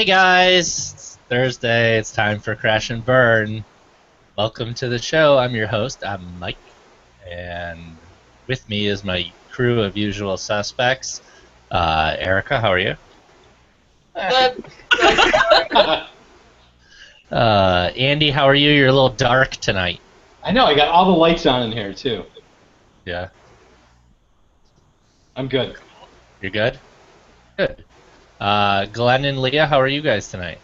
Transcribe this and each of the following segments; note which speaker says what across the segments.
Speaker 1: Hey guys, it's Thursday. It's time for Crash and Burn. Welcome to the show. I'm your host. I'm Mike, and with me is my crew of usual suspects. Erica, how are you?
Speaker 2: Good.
Speaker 1: Andy, how are you? You're a little dark tonight.
Speaker 3: I know, I got all the lights on in here too.
Speaker 1: Yeah,
Speaker 3: I'm good.
Speaker 1: you're good. Good. Glenn and Leah, how are you guys tonight?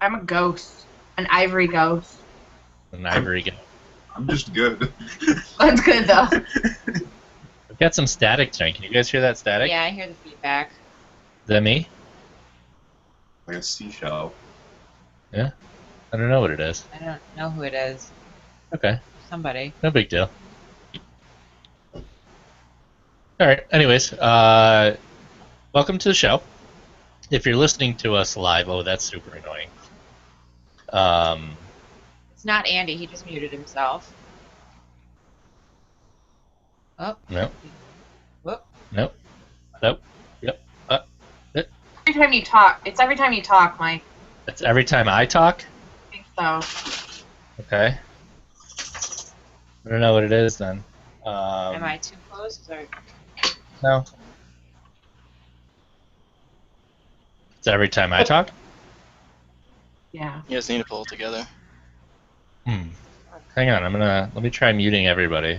Speaker 2: I'm a ghost. An ivory ghost.
Speaker 1: An ivory go.
Speaker 4: I'm just good.
Speaker 2: That's good though.
Speaker 1: We've got some static tonight. Can you guys hear that static?
Speaker 2: Yeah, I hear the feedback.
Speaker 1: Is that me?
Speaker 4: Like a seashell.
Speaker 1: Yeah. I don't know what it is.
Speaker 5: I don't know who it is.
Speaker 1: Okay.
Speaker 5: Somebody.
Speaker 1: No big deal. All right. Anyways, welcome to the show. If you're listening to us live, oh, that's super annoying.
Speaker 5: It's not Andy. He just muted himself. Oh.
Speaker 1: No.
Speaker 5: Whoop.
Speaker 1: Nope. Nope. Yep.
Speaker 2: Every time you talk, it's every time you talk, Mike.
Speaker 1: That's every time I talk.
Speaker 2: I think so.
Speaker 1: Okay. I don't know what it is then.
Speaker 5: Am I too close? Or...
Speaker 1: No. It's every time I talk.
Speaker 2: Yeah.
Speaker 6: You guys need to pull it together.
Speaker 1: Hang on. Let me try muting everybody.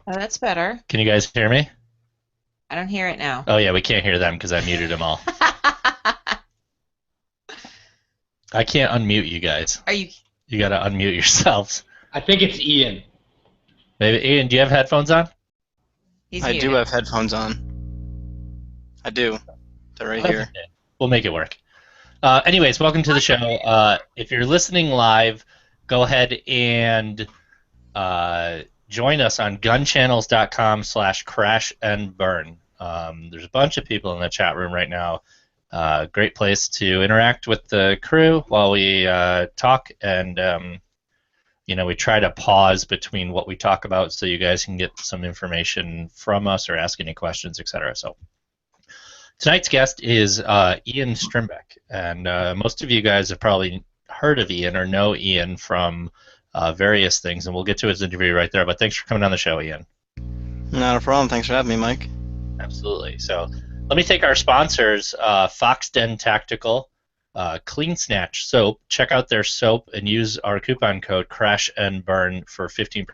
Speaker 5: Oh, that's better.
Speaker 1: Can you guys hear me?
Speaker 5: I don't hear it now.
Speaker 1: Oh yeah, we can't hear them because I muted them all. I can't unmute you guys.
Speaker 5: Are you?
Speaker 1: You gotta unmute yourselves.
Speaker 3: I think it's Ian.
Speaker 1: Maybe Ian, do you have headphones on?
Speaker 5: He's
Speaker 6: I
Speaker 5: muted.
Speaker 6: do have headphones on. I do. They're right here.
Speaker 1: We'll make it work. Anyways, welcome to the show. If you're listening live, go ahead and join us on gunchannels.com/crash and burn. There's a bunch of people in the chat room right now. Great place to interact with the crew while we talk, and we try to pause between what we talk about so you guys can get some information from us or ask any questions, etc. So tonight's guest is Ian Strimbeck, and most of you guys have probably heard of Ian or know Ian from various things, and we'll get to his interview right there. But thanks for coming on the show, Ian.
Speaker 6: Not a problem. Thanks for having me, Mike.
Speaker 1: Absolutely. So let me thank our sponsors, Fox Den Tactical, Clean Snatch Soap. Check out their soap and use our coupon code Crash and Burn for 15%.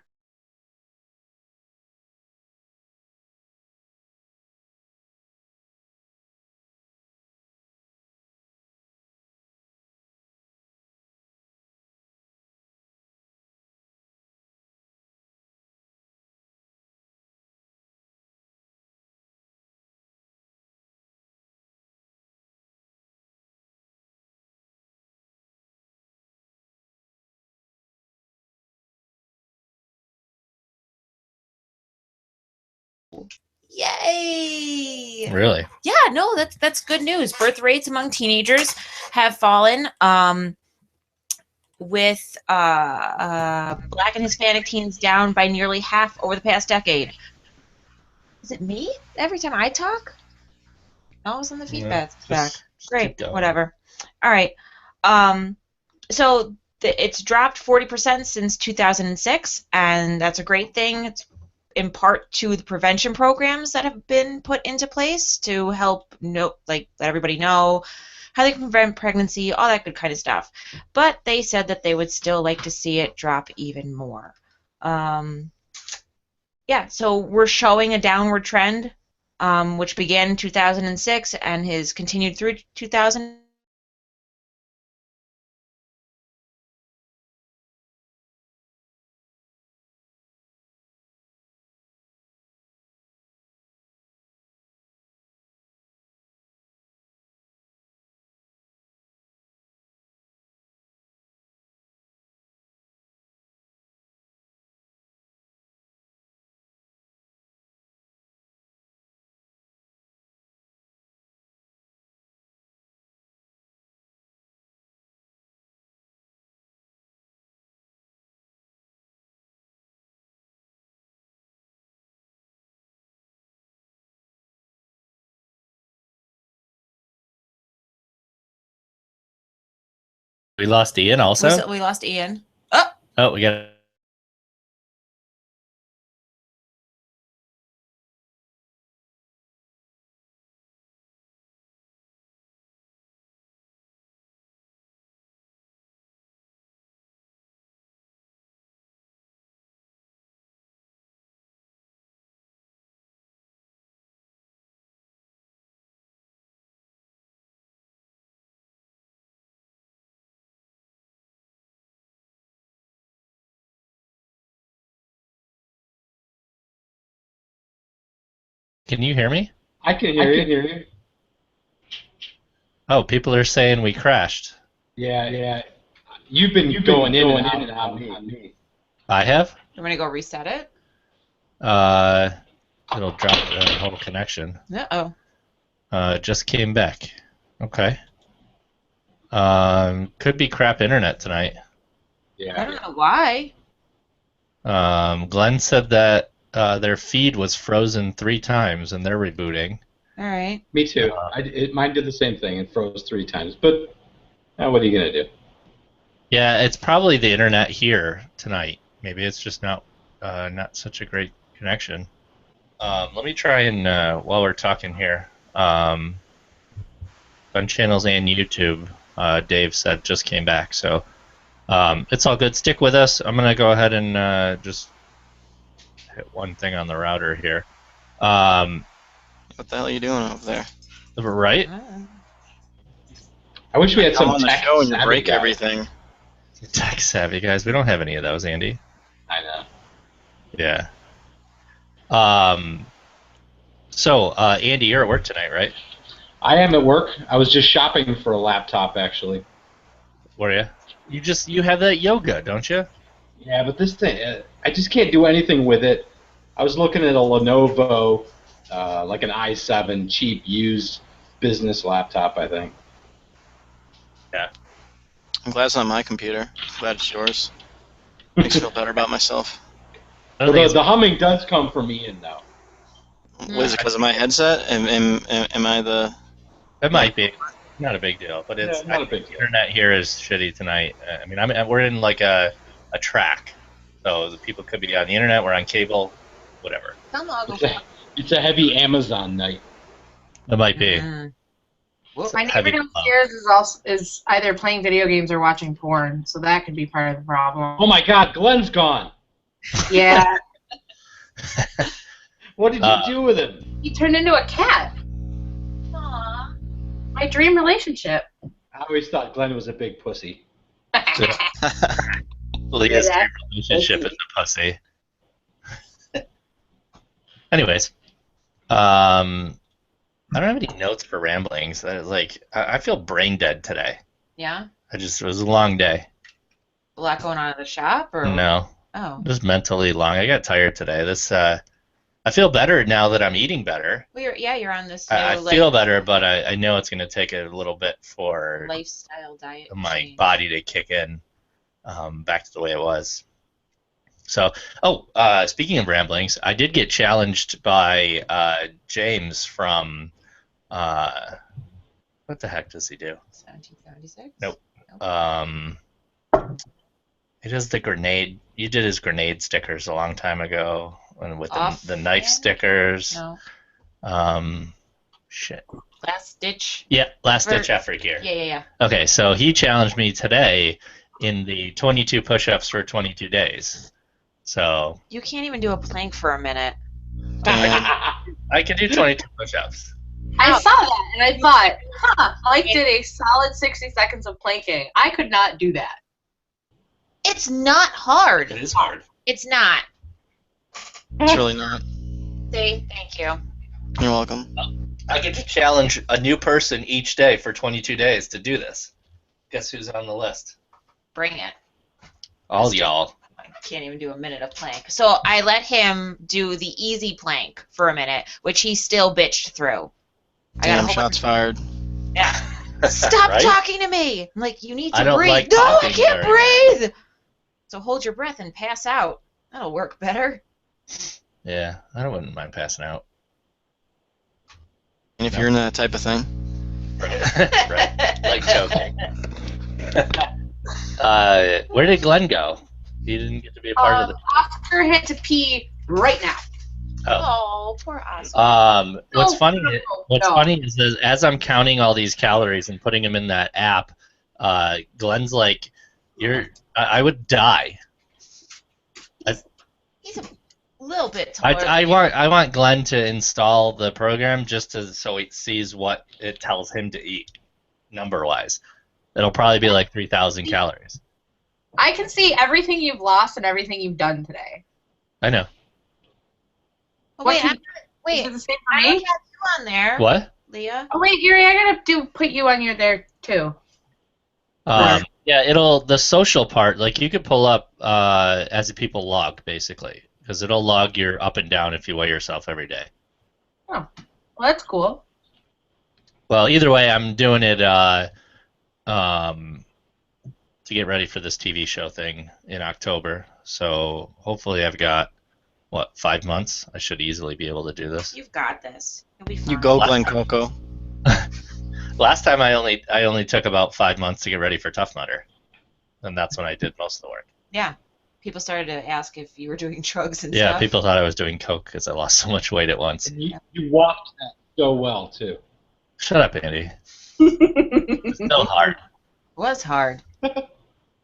Speaker 5: Yay!
Speaker 1: Really?
Speaker 5: Yeah, no, that's good news. Birth rates among teenagers have fallen. With Black and Hispanic teens down by nearly half over the past decade. Is it me? Every time I talk? All of a sudden the feedback's back.
Speaker 1: Just
Speaker 5: Great,
Speaker 1: keep going.
Speaker 5: whatever. All right. So it's dropped 40% since 2006, and that's a great thing. It's in part to the prevention programs that have been put into place to help let everybody know how they can prevent pregnancy, all that good kind of stuff. But they said that they would still like to see it drop even more. Yeah, so we're showing a downward trend, which began in 2006 and has continued through 2000.
Speaker 1: We lost Ian also?
Speaker 5: We lost Ian. Oh!
Speaker 1: Oh, we got. Can you hear me?
Speaker 3: I can hear you.
Speaker 1: Oh, people are saying we crashed.
Speaker 3: Yeah. You've been going in and out on me.
Speaker 1: I have?
Speaker 5: You want to go reset it?
Speaker 1: It'll drop the whole connection.
Speaker 5: Uh-oh.
Speaker 1: It just came back. Okay. Could be crap internet tonight.
Speaker 5: I don't know why.
Speaker 1: Glenn said that their feed was frozen 3 times and they're rebooting.
Speaker 5: All right.
Speaker 3: Me too. Mine did the same thing. It froze 3 times. But what are you going to do?
Speaker 1: Yeah, it's probably the internet here tonight. Maybe it's just not such a great connection. Let me try and, while we're talking here, Gun Channels and YouTube, Dave said just came back. So it's all good. Stick with us. I'm going to go ahead and just hit one thing on the router here.
Speaker 6: What the hell are you doing over there?
Speaker 1: Right?
Speaker 3: I wish we had
Speaker 6: Come
Speaker 3: some
Speaker 6: on the
Speaker 3: tech
Speaker 6: show and you
Speaker 3: savvy
Speaker 6: break
Speaker 3: guys.
Speaker 6: everything.
Speaker 1: Tech savvy guys. We don't have any of those, Andy.
Speaker 3: I know.
Speaker 1: Yeah. So, Andy, you're at work tonight, right?
Speaker 3: I am at work. I was just shopping for a laptop, actually.
Speaker 1: Were you? You have that yoga, don't you?
Speaker 3: Yeah, but this thing, I just can't do anything with it. I was looking at a Lenovo, like an i7, cheap, used business laptop, I think.
Speaker 1: Yeah.
Speaker 6: I'm glad it's not my computer. I'm glad it's yours. Makes me feel better about myself.
Speaker 1: I don't
Speaker 3: Although
Speaker 1: think
Speaker 3: the humming does come from Ian, though.
Speaker 6: What is it, because of my headset? Am I the...
Speaker 1: it might be. Not a big deal, but it's
Speaker 3: Yeah, not a
Speaker 1: I think
Speaker 3: big
Speaker 1: the
Speaker 3: deal.
Speaker 1: internet here is shitty tonight. I mean, we're in like a track, so the people could be on the internet. We're on cable, whatever.
Speaker 5: Come on.
Speaker 3: It's a heavy Amazon night.
Speaker 1: It might be.
Speaker 2: My neighbor
Speaker 1: Heavy
Speaker 2: downstairs is either playing video games or watching porn, so that could be part of the problem.
Speaker 3: Oh my God, Glenn's gone.
Speaker 2: Yeah,
Speaker 3: What did you do with him?
Speaker 2: he turned into a cat. Aww. My dream relationship.
Speaker 3: I always thought Glenn was a big pussy.
Speaker 1: Leah's
Speaker 2: Yeah.
Speaker 1: relationship is a pussy. Anyways, I don't have any notes for ramblings. I feel brain dead today.
Speaker 5: Yeah?
Speaker 1: It was a long day.
Speaker 5: A lot going on at the shop? Or
Speaker 1: No,
Speaker 5: Oh.
Speaker 1: just mentally long. I got tired today. I feel better now that I'm eating better.
Speaker 5: Well, you're on this new
Speaker 1: I feel better, but I know it's going to take a little bit for
Speaker 5: lifestyle diet
Speaker 1: my
Speaker 5: change.
Speaker 1: body to kick in back to the way it was. So, speaking of ramblings, I did get challenged by James from, what the heck does he do?
Speaker 5: 1776?
Speaker 1: Nope. He does the grenade. You did his grenade stickers a long time ago, and with the knife stickers.
Speaker 5: No.
Speaker 1: Shit.
Speaker 5: Last ditch?
Speaker 1: Yeah, last ditch effort here.
Speaker 5: Yeah.
Speaker 1: Okay, so he challenged me today in the 22 push-ups for 22 days. So
Speaker 5: You can't even do a plank for a minute.
Speaker 1: I can do 22 push-ups.
Speaker 2: I saw that and I thought, Mike did a solid 60 seconds of planking. I could not do that.
Speaker 5: It's not hard.
Speaker 1: It is hard.
Speaker 5: It's not.
Speaker 6: It's really not.
Speaker 5: See, thank you.
Speaker 6: You're welcome.
Speaker 1: I get to challenge a new person each day for 22 days to do this. Guess who's on the list?
Speaker 5: Bring it.
Speaker 1: All y'all.
Speaker 5: I can't even do a minute of plank. So I let him do the easy plank for a minute, which he still bitched through.
Speaker 6: Damn, shots fired.
Speaker 5: Yeah. Stop
Speaker 1: Right?
Speaker 5: talking to me. I'm like, you need to
Speaker 1: I don't
Speaker 5: breathe.
Speaker 1: like
Speaker 5: No, I
Speaker 1: talking
Speaker 5: can't
Speaker 1: during
Speaker 5: breathe. So hold your breath and pass out. That'll work better.
Speaker 1: Yeah, I wouldn't mind passing out.
Speaker 6: And if you're in that type of thing,
Speaker 1: Right. Like joking. Where did Glenn go? He didn't get to be a part of the.
Speaker 2: Oscar had to pee right now.
Speaker 5: Oh, poor Oscar.
Speaker 1: What's
Speaker 2: No,
Speaker 1: funny?
Speaker 2: no,
Speaker 1: What's
Speaker 2: no.
Speaker 1: funny is that as I'm counting all these calories and putting them in that app, Glenn's like, I would die."
Speaker 5: He's a little bit taller.
Speaker 1: I want Glenn to install the program so he sees what it tells him to eat, number wise. It'll probably be like 3,000 calories.
Speaker 2: I can see everything you've lost and everything you've done today.
Speaker 1: I know.
Speaker 5: Oh, wait,
Speaker 2: Is
Speaker 5: wait.
Speaker 2: it the same for
Speaker 5: I don't
Speaker 2: me?
Speaker 5: have you on there.
Speaker 1: What?
Speaker 5: Leah?
Speaker 2: Oh wait, Gary, I gotta put you on your there too.
Speaker 1: Yeah, the social part, like you could pull up as a people log, basically, because it'll log your up and down if you weigh yourself every day.
Speaker 2: Oh, well that's cool.
Speaker 1: Well, either way, I'm doing it to get ready for this TV show thing in October. So hopefully I've got, 5 months? I should easily be able to do this.
Speaker 5: You've got this. You'll be fine.
Speaker 6: You go, Glen Coco.
Speaker 1: Last time I only took about 5 months to get ready for Tough Mudder, and that's when I did most of the work.
Speaker 5: Yeah. People started to ask if you were doing drugs and
Speaker 1: Yeah,
Speaker 5: stuff.
Speaker 1: people thought I was doing coke because I lost so much weight at once.
Speaker 3: And you walked that so well, too.
Speaker 1: Shut up, Andy. It's still hard.
Speaker 5: It was hard. It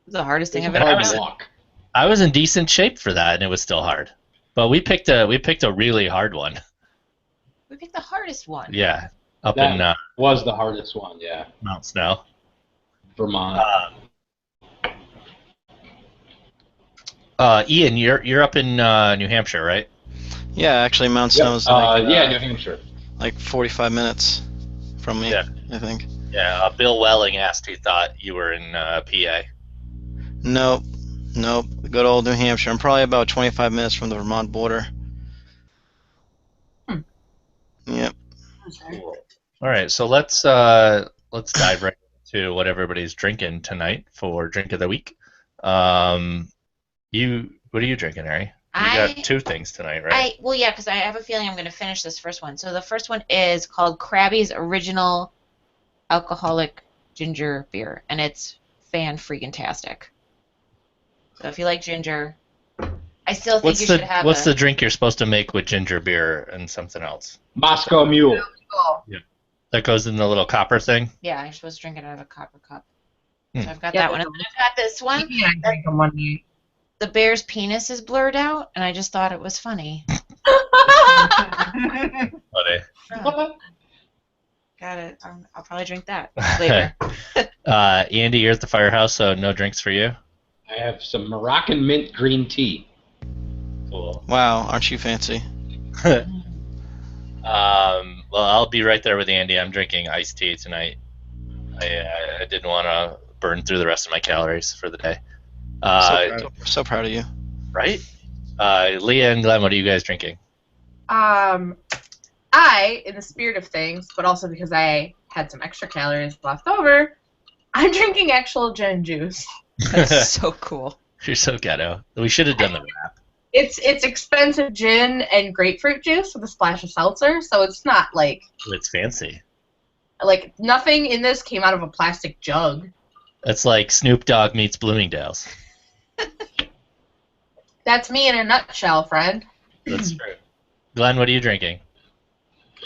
Speaker 5: was the hardest thing I've
Speaker 3: It's
Speaker 5: ever
Speaker 3: hard to
Speaker 5: done.
Speaker 3: walk.
Speaker 1: I was in decent shape for that, and it was still hard. But we picked a really hard one.
Speaker 5: We picked the hardest one.
Speaker 1: Yeah, up
Speaker 3: That
Speaker 1: in
Speaker 3: was the hardest one, yeah.
Speaker 1: Mount Snow.
Speaker 3: Vermont.
Speaker 1: Ian, you're up in New Hampshire, right?
Speaker 6: Yeah, actually, Mount
Speaker 3: Yep.
Speaker 6: Snow's like,
Speaker 3: New Hampshire.
Speaker 6: like 45 minutes from me,
Speaker 1: Yeah.
Speaker 6: I think.
Speaker 1: Yeah. Bill Welling asked who thought you were in PA.
Speaker 6: Nope. Good old New Hampshire. I'm probably about 25 minutes from the Vermont border. Yep.
Speaker 1: Cool. All right, so let's dive right into what everybody's drinking tonight for drink of the week. What are you drinking, Harry? You got two things tonight, right?
Speaker 5: Well, yeah, because I have a feeling I'm going to finish this first one. So the first one is called Krabby's Original Alcoholic Ginger Beer, and it's fan-freaking-tastic. So if you like ginger, I still think you should have
Speaker 1: What's the drink you're supposed to make with ginger beer and something else?
Speaker 3: Moscow Mule.
Speaker 2: Cool.
Speaker 1: That goes in the little copper thing?
Speaker 5: Yeah, you're supposed to drink it out of a copper cup.
Speaker 1: Hmm.
Speaker 5: So I've got
Speaker 2: Yeah,
Speaker 5: that one. And then I've got this one.
Speaker 2: Yeah, I drank them one night.
Speaker 5: The bear's penis is blurred out, and I just thought it was funny.
Speaker 1: Funny.
Speaker 5: Oh, got it. I'll probably drink that later.
Speaker 1: Andy, you're at the firehouse, so no drinks for you?
Speaker 3: I have some Moroccan mint green tea.
Speaker 1: Cool.
Speaker 6: Wow, aren't you fancy?
Speaker 1: Well, I'll be right there with Andy. I'm drinking iced tea tonight. I didn't want to burn through the rest of my calories for the day.
Speaker 6: So proud of you.
Speaker 1: Right? Leah and Glenn, what are you guys drinking?
Speaker 2: I, in the spirit of things, but also because I had some extra calories left over, I'm drinking actual gin juice.
Speaker 5: That's so cool.
Speaker 1: You're so ghetto. We should have done the wrap.
Speaker 2: It's expensive gin and grapefruit juice with a splash of seltzer, so it's not like
Speaker 1: It's fancy.
Speaker 2: nothing in this came out of a plastic jug.
Speaker 1: It's like Snoop Dogg meets Bloomingdale's.
Speaker 2: That's me in a nutshell, friend.
Speaker 1: That's true. Glenn, what are you drinking?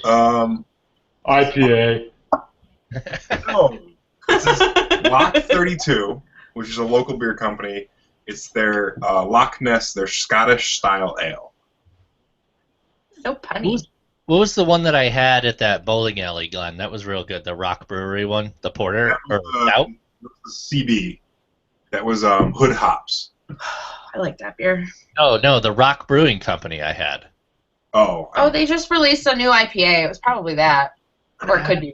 Speaker 3: IPA.
Speaker 4: Oh, this is Loch 32, which is a local beer company. It's their Loch Ness, their Scottish style ale.
Speaker 2: So punny.
Speaker 1: What was the one that I had at that bowling alley, Glenn? That was real good. The Rock Brewery one, the porter or stout.
Speaker 4: CB. That was Hood Hops.
Speaker 2: I like that beer.
Speaker 1: No, the Rock Brewing Company I had.
Speaker 4: Oh.
Speaker 2: Oh, they just released a new IPA. It was probably that. Or it could be.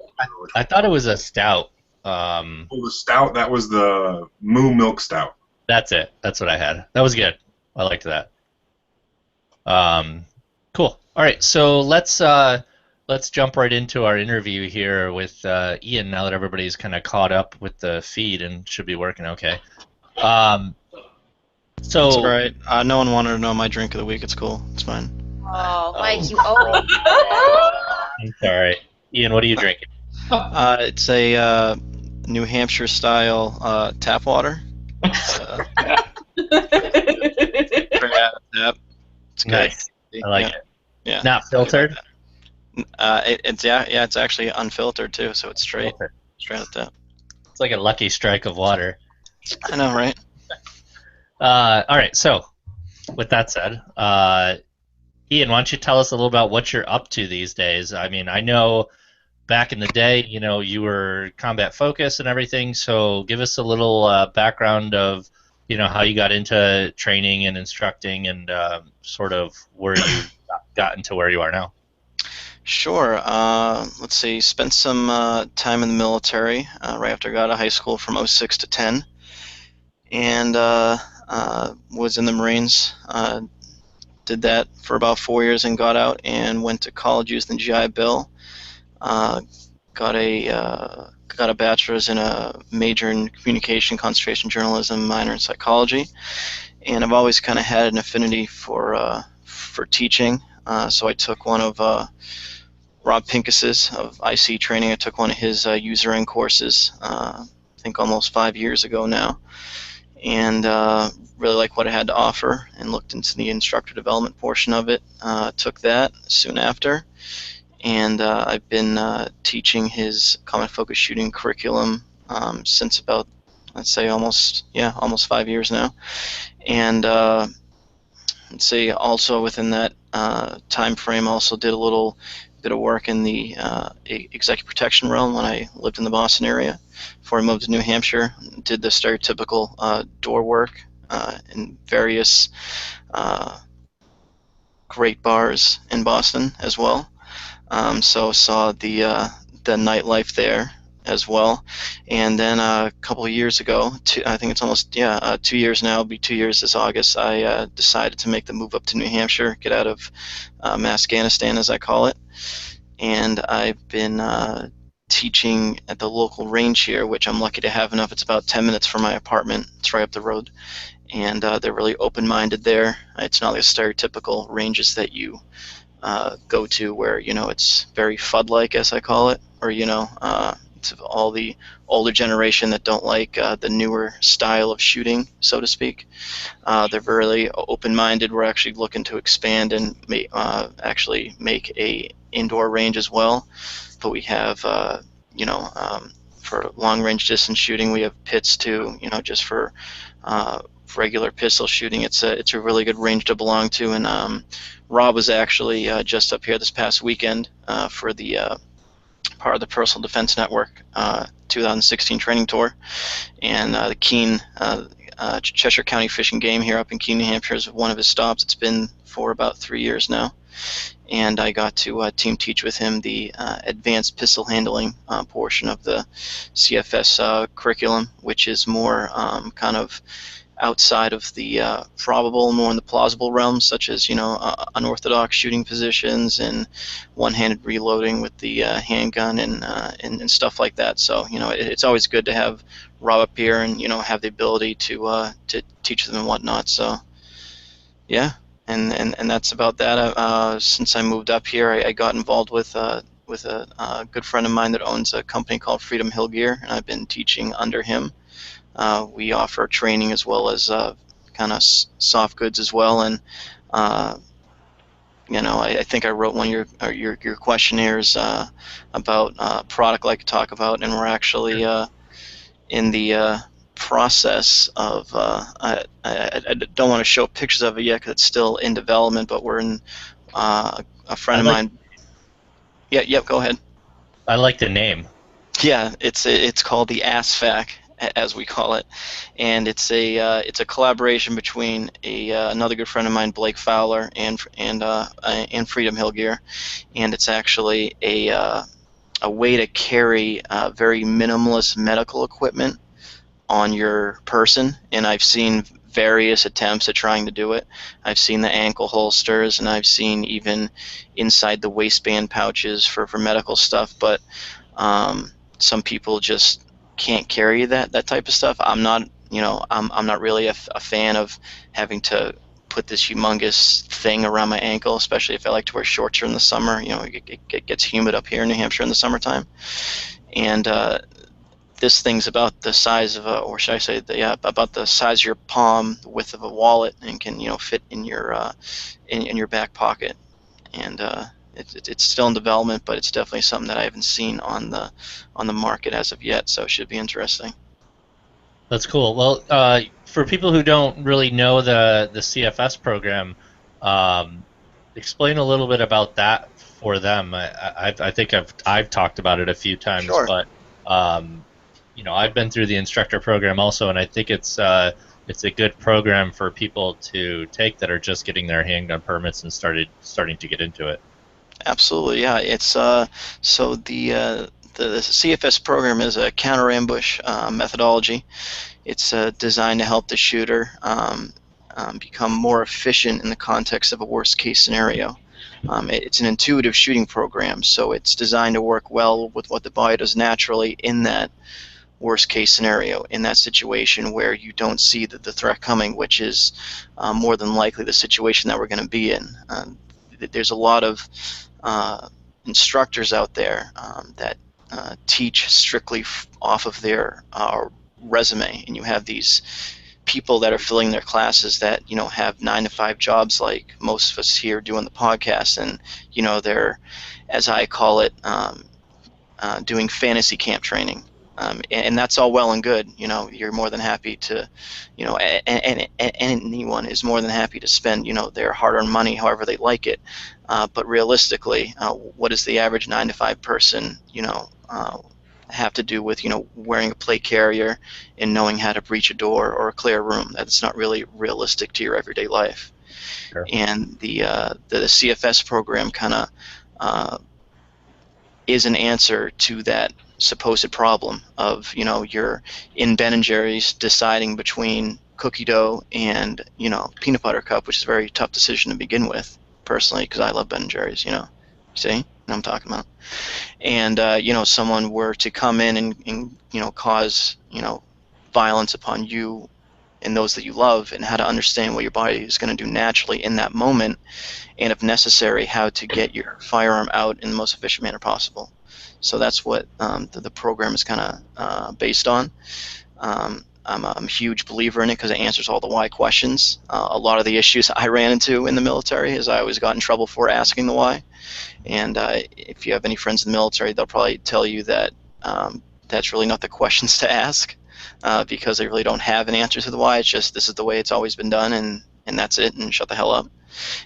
Speaker 1: I thought it was a stout.
Speaker 4: Well, the stout, that was the Moo Milk Stout.
Speaker 1: That's it. That's what I had. That was good. I liked that. Cool. All right, so let's jump right into our interview here with Ian. Now that everybody's kind of caught up with the feed and should be working okay. So
Speaker 6: It's all right. No one wanted to know my drink of the week. It's cool. It's fine.
Speaker 5: Oh, Mike, you owe me.
Speaker 1: I'm sorry, Ian. What are you drinking?
Speaker 6: It's a New Hampshire style tap water. So, straight out of the tap. It's good.
Speaker 1: Nice. I like
Speaker 6: Yeah.
Speaker 1: it.
Speaker 6: Yeah.
Speaker 1: Not filtered.
Speaker 6: It's it's actually unfiltered too, so it's straight
Speaker 1: Filtered.
Speaker 6: out of the tap.
Speaker 1: It's like a lucky strike of water.
Speaker 6: I know, right?
Speaker 1: All right. So, with that said, Ian, why don't you tell us a little about what you're up to these days? I mean, I know back in the day, you were combat focused and everything. So, give us a little background of, how you got into training and instructing, and sort of where you gotten to where you are now.
Speaker 6: Sure. Let's see. Spent some time in the military right after I got out of high school from '06 to 10, and was in the Marines. Did that for about 4 years and got out and went to college using the GI Bill. Got a bachelor's and a major in communication, concentration journalism, minor in psychology, and I've always kind of had an affinity for teaching. So I took one of Rob Pincus's of IC training. I took one of his user end courses, I think almost 5 years ago now, and really liked what it had to offer and looked into the instructor development portion of it. Took that soon after, and I've been teaching his combat focused shooting curriculum since about, let's say, almost 5 years now. And let's see, also within that time frame, also did a little bit of work in the executive protection realm when I lived in the Boston area before I moved to New Hampshire. Did the stereotypical door work in various great bars in Boston as well. So saw the nightlife there as well. And then a couple of years ago, I think it's almost 2 years now. It'll be 2 years this August. I decided to make the move up to New Hampshire, get out of Afghanistan, as I call it. And I've been teaching at the local range here, which I'm lucky to have enough. It's about 10 minutes from my apartment. It's right up the road. And they're really open-minded there. It's not like stereotypical ranges that you go to where, it's very FUD-like, as I call it, or, it's all the older generation that don't like the newer style of shooting, so to speak. They're really open-minded. We're actually looking to expand and actually make a indoor range as well. But we have, for long-range distance shooting, we have pits too, just for regular pistol shooting. It's a really good range to belong to. And Rob was actually just up here this past weekend for the part of the Personal Defense Network 2016 training tour, and the Keene Cheshire County Fish and Game here up in Keene, New Hampshire is one of his stops. It's been for about 3 years now, and I got to team teach with him the advanced pistol handling portion of the CFS curriculum, which is more kind of outside of the probable, more in the plausible realm, such as unorthodox shooting positions and one-handed reloading with the handgun and stuff like that. So it's always good to have Rob up here and have the ability to teach them and whatnot. So yeah, and that's about that. Since I moved up here, I got involved with a good friend of mine that owns a company called Freedom Hill Gear, and I've been teaching under him. We offer training as well as kind of soft goods as well, and I think I wrote one of your questionnaires about a product I could talk about, and we're actually in the process of I don't want to show pictures of it yet because it's still in development, but we're in a friend of mine. Yeah, go ahead.
Speaker 1: I like the name.
Speaker 6: Yeah, it's called the ASFAC, as we call it, and it's a collaboration between another good friend of mine, Blake Fowler, and Freedom Hill Gear, and it's actually a way to carry very minimalist medical equipment on your person. And I've seen various attempts at trying to do it. I've seen the ankle holsters, and I've seen even inside the waistband pouches for medical stuff, but some people just can't carry that type of stuff. I'm not really a fan of having to put this humongous thing around my ankle, especially if I like to wear shorts in the summer. It gets humid up here in New Hampshire in the summertime, and this thing's about the size of a, or should I say, about the size of your palm, the width of a wallet, and can fit in your back pocket. And it's still in development, but it's definitely something that I haven't seen on the market as of yet. So it should be interesting.
Speaker 1: That's cool. Well, for people who don't really know the CFS program, explain a little bit about that for them. I think I've talked about it a few times,
Speaker 6: Sure.
Speaker 1: but I've been through the instructor program also, and I think it's a good program for people to take that are just getting their handgun permits and starting to get into it.
Speaker 6: Absolutely, yeah. It's so the CFS program is a counter ambush methodology. It's designed to help the shooter become more efficient in the context of a worst case scenario. It's an intuitive shooting program, so it's designed to work well with what the body does naturally in that worst case scenario, in that situation where you don't see the threat coming, which is more than likely the situation that we're going to be in. There's a lot of instructors out there that teach strictly off of their resume, and you have these people that are filling their classes that have 9-to-5 jobs like most of us here doing the podcast, and they're, as I call it, doing fantasy camp training. And that's all well and good. You're more than happy to, and anyone is more than happy to spend, their hard-earned money however they like it. But realistically, what does the average 9-to-5 person, have to do with, wearing a plate carrier and knowing how to breach a door or clear a room? That's not really realistic to your everyday life.
Speaker 1: Sure.
Speaker 6: And the CFS program kind of is an answer to that supposed problem of you're in Ben & Jerry's deciding between cookie dough and peanut butter cup, which is a very tough decision to begin with, personally, because I love Ben & Jerry's. See what I'm talking about? And someone were to come in and cause violence upon you and those that you love, and how to understand what your body is going to do naturally in that moment, and if necessary, how to get your firearm out in the most efficient manner possible. So that's what the program is kind of based on. I'm a huge believer in it because it answers all the why questions. A lot of the issues I ran into in the military is I always got in trouble for asking the why. And if you have any friends in the military, they'll probably tell you that that's really not the questions to ask, because they really don't have an answer to the why. It's just, this is the way it's always been done, and that's it, and shut the hell up.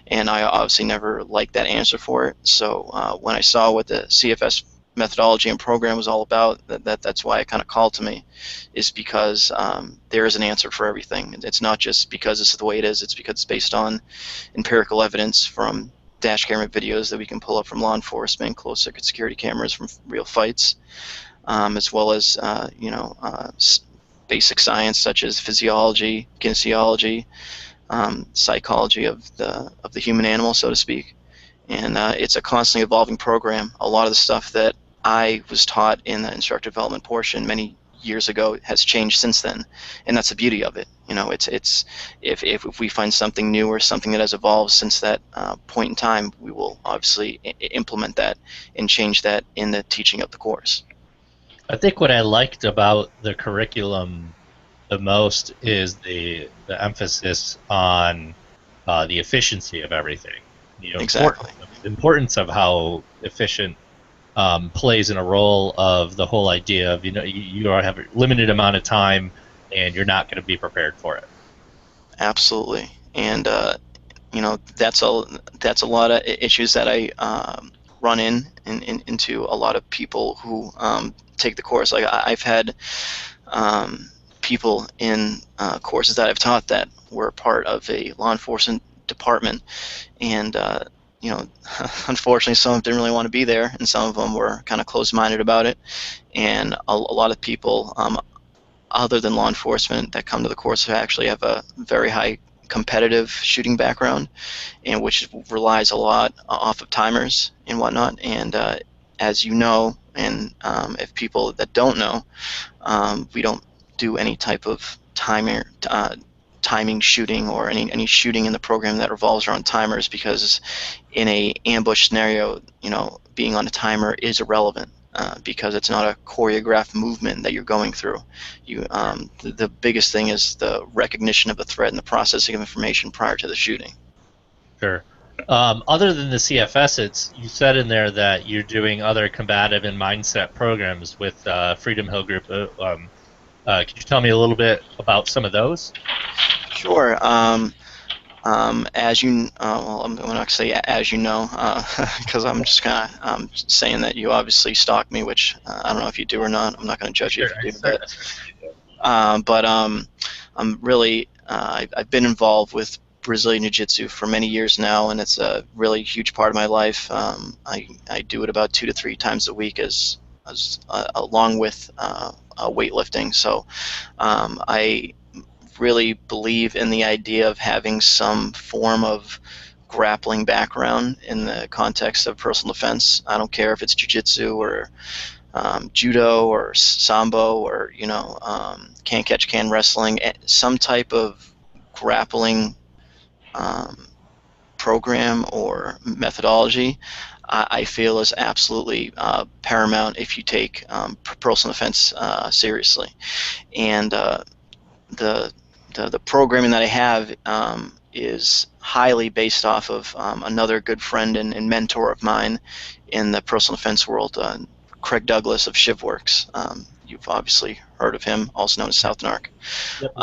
Speaker 6: And I obviously never liked that answer for it. So when I saw what the CFS methodology and program was all about, that's why it kind of called to me, is because there is an answer for everything. It's not just because this is the way it is, it's because it's based on empirical evidence from dash camera videos that we can pull up from law enforcement, closed circuit security cameras from real fights, as well as basic science such as physiology, kinesiology, psychology of the human animal, so to speak. And it's a constantly evolving program. A lot of the stuff that I was taught in the instructor development portion many years ago has changed since then, and that's the beauty of it. It's if we find something new or something that has evolved since that point in time, we will obviously implement that and change that in the teaching of the course.
Speaker 1: I think what I liked about the curriculum the most is the emphasis on the efficiency of everything.
Speaker 6: Exactly.
Speaker 1: The importance of how efficient plays in a role of the whole idea of you have a limited amount of time and you're not going to be prepared for it.
Speaker 6: Absolutely, and that's a lot of issues that I run into a lot of people who take the course. Like I've had people in courses that I've taught that were part of a law enforcement department, and unfortunately some of them didn't really want to be there, and some of them were kind of closed-minded about it. And a lot of people other than law enforcement that come to the course actually have a very high competitive shooting background, and which relies a lot off of timers and whatnot. And as you know, and if people that don't know, we don't do any type of timing shooting or any shooting in the program that revolves around timers, because in a ambush scenario, being on a timer is irrelevant. because it's not a choreographed movement that you're going through. The biggest thing is the recognition of a threat and the processing of information prior to the shooting.
Speaker 1: Sure. Other than the CFS, you said in there that you're doing other combative and mindset programs with Freedom Hill Group. Could you tell me a little bit about some of those?
Speaker 6: Sure. As you, well, I'm not going to say as you know, because I'm just kind of saying that you obviously stalk me, which I don't know if you do or not. I'm not going to judge you if you do. But I'm really, I've been involved with Brazilian Jiu-Jitsu for many years now, and it's a really huge part of my life. I do it about 2 to 3 times a week, along with weightlifting. So I really believe in the idea of having some form of grappling background in the context of personal defense. I don't care if it's jiu-jitsu or judo or sambo or can catch can wrestling, some type of grappling program or methodology. I feel is absolutely paramount if you take personal defense seriously. And the programming that I have is highly based off of another good friend and mentor of mine in the personal defense world, Craig Douglas of ShivWorks. You've obviously heard of him, also known as South Narc.
Speaker 1: Yep,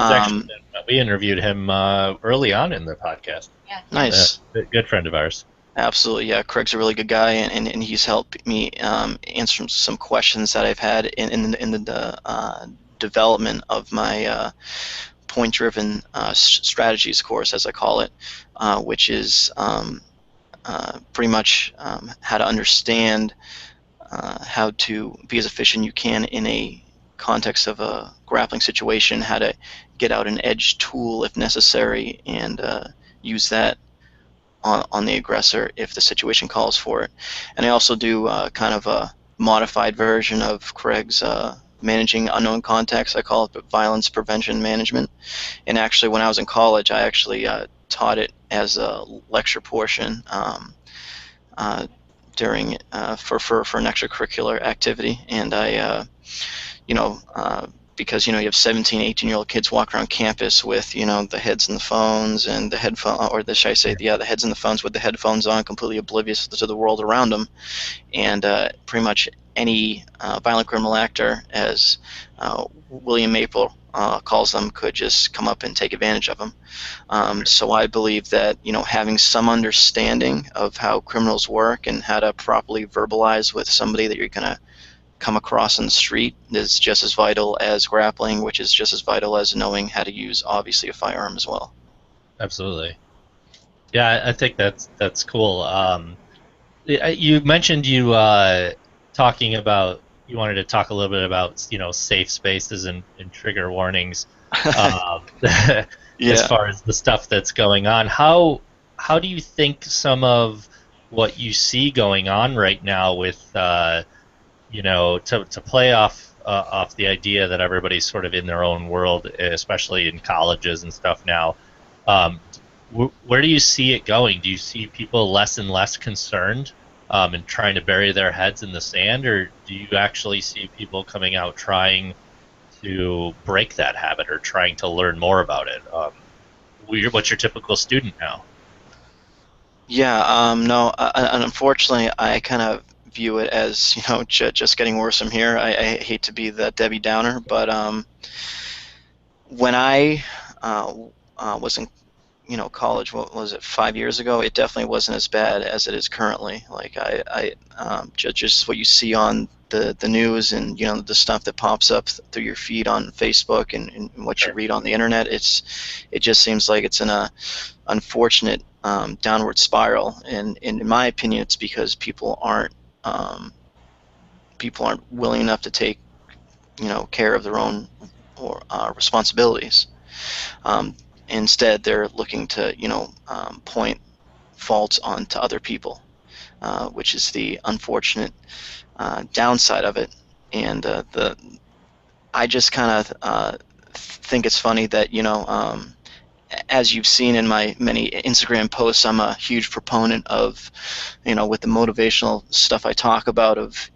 Speaker 1: we interviewed him early on in the podcast.
Speaker 5: Yeah.
Speaker 6: Nice.
Speaker 1: Good friend of ours.
Speaker 6: Absolutely, yeah. Craig's a really good guy, and he's helped me answer some questions that I've had in the development of my point-driven strategies course, as I call it, which is pretty much how to understand how to be as efficient you can in a context of a grappling situation, how to get out an edge tool if necessary, and use that on the aggressor if the situation calls for it. And I also do kind of a modified version of Craig's managing unknown contacts. I call it violence prevention management. And actually, when I was in college, I actually taught it as a lecture portion during for an extracurricular activity. And I, because you have 17, 18-year-old kids walk around campus with the heads in the phones and the headphone, or the should I say, the heads in the phones with the headphones on, completely oblivious to the world around them, and pretty much any violent criminal actor, as William Maple calls them, could just come up and take advantage of them. So I believe that having some understanding of how criminals work and how to properly verbalize with somebody that you're gonna come across on the street is just as vital as grappling, which is just as vital as knowing how to use, obviously, a firearm as well.
Speaker 1: Absolutely. Yeah, I think that's cool. You mentioned you talking about you wanted to talk a little bit about safe spaces and trigger warnings.
Speaker 6: Yeah.
Speaker 1: As far as the stuff that's going on, how do you think some of what you see going on right now with to play off the idea that everybody's sort of in their own world, especially in colleges and stuff now. Where do you see it going? Do you see people less and less concerned and trying to bury their heads in the sand, or do you actually see people coming out trying to break that habit or trying to learn more about it? What's your typical student now?
Speaker 6: Yeah, no, unfortunately, I kind of view it as just getting worse from here. I hate to be the Debbie Downer, but when I was in college, what was it, 5 years ago, it definitely wasn't as bad as it is currently. Like I just what you see on the news and the stuff that pops up through your feed on Facebook and what you read on the internet, it just seems like it's in a unfortunate downward spiral, and in my opinion, it's because people aren't willing enough to take care of their own responsibilities. Instead, they're looking to point faults onto other people, which is the unfortunate downside of it. And I just kind of think it's funny that as you've seen in my many Instagram posts, I'm a huge proponent of, with the motivational stuff I talk about, of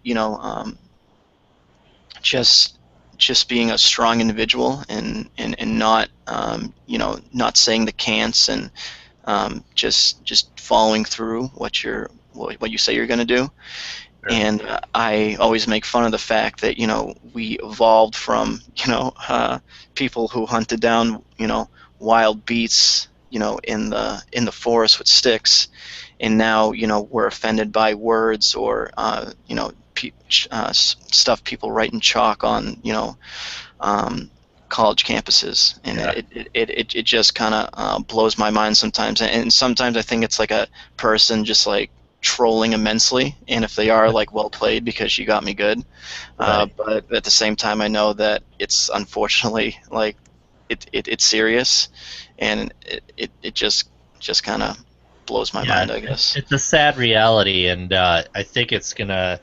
Speaker 6: just being a strong individual and not not saying the can'ts and just following through what you say you're going to do. And I always make fun of the fact that we evolved from people who hunted down wild beasts in the forest with sticks, and now we're offended by words or stuff people write in chalk on college campuses, and it just kind of blows my mind sometimes. And sometimes I think it's like a person just like trolling immensely, and if they are, like, well played because you got me good.
Speaker 1: Right.
Speaker 6: But at the same time, I know that it's unfortunately like it's serious, and it just kind of blows my mind, I guess.
Speaker 1: It's a sad reality, and I think it's gonna,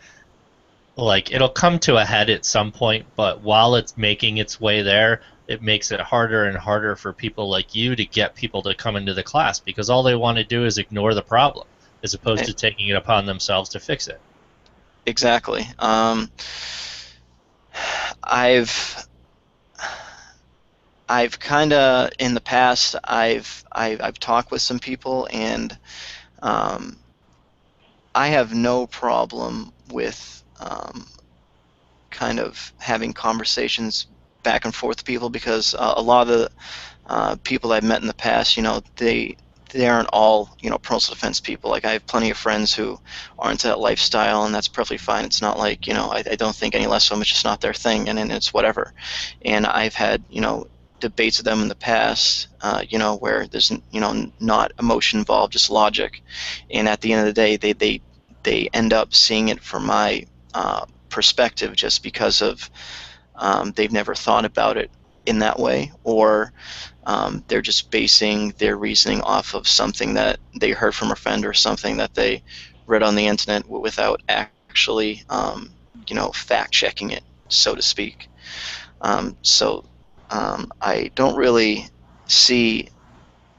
Speaker 1: like, it'll come to a head at some point, but while it's making its way there, it makes it harder and harder for people like you to get people to come into the class, because all they want to do is ignore the problem as opposed to taking it upon themselves to fix it.
Speaker 6: Exactly. I've kind of in the past I've talked with some people, and I have no problem with kind of having conversations back and forth with people, because a lot of the people I've met in the past, they aren't all personal defense people. Like, I have plenty of friends who aren't that lifestyle, and that's perfectly fine. It's not like I don't think any less of them. It's just not their thing, and it's whatever. And I've had debates with them in the past, where there's not emotion involved, just logic. And at the end of the day, they end up seeing it from my perspective, just because of they've never thought about it in that way, or they're just basing their reasoning off of something that they heard from a friend or something that they read on the internet without actually fact checking it, so to speak. I don't really see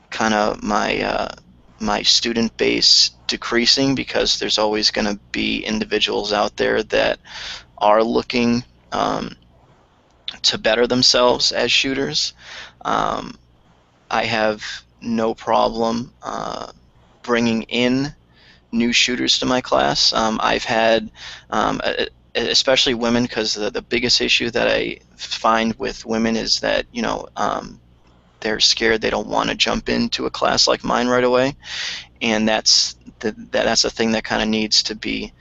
Speaker 6: kind of my student base decreasing, because there's always going to be individuals out there that are looking to better themselves as shooters. I have no problem bringing in new shooters to my class. I've had, especially women, because the biggest issue that I find with women is that they're scared, they don't want to jump into a class like mine right away, and that's the thing that kind of needs to be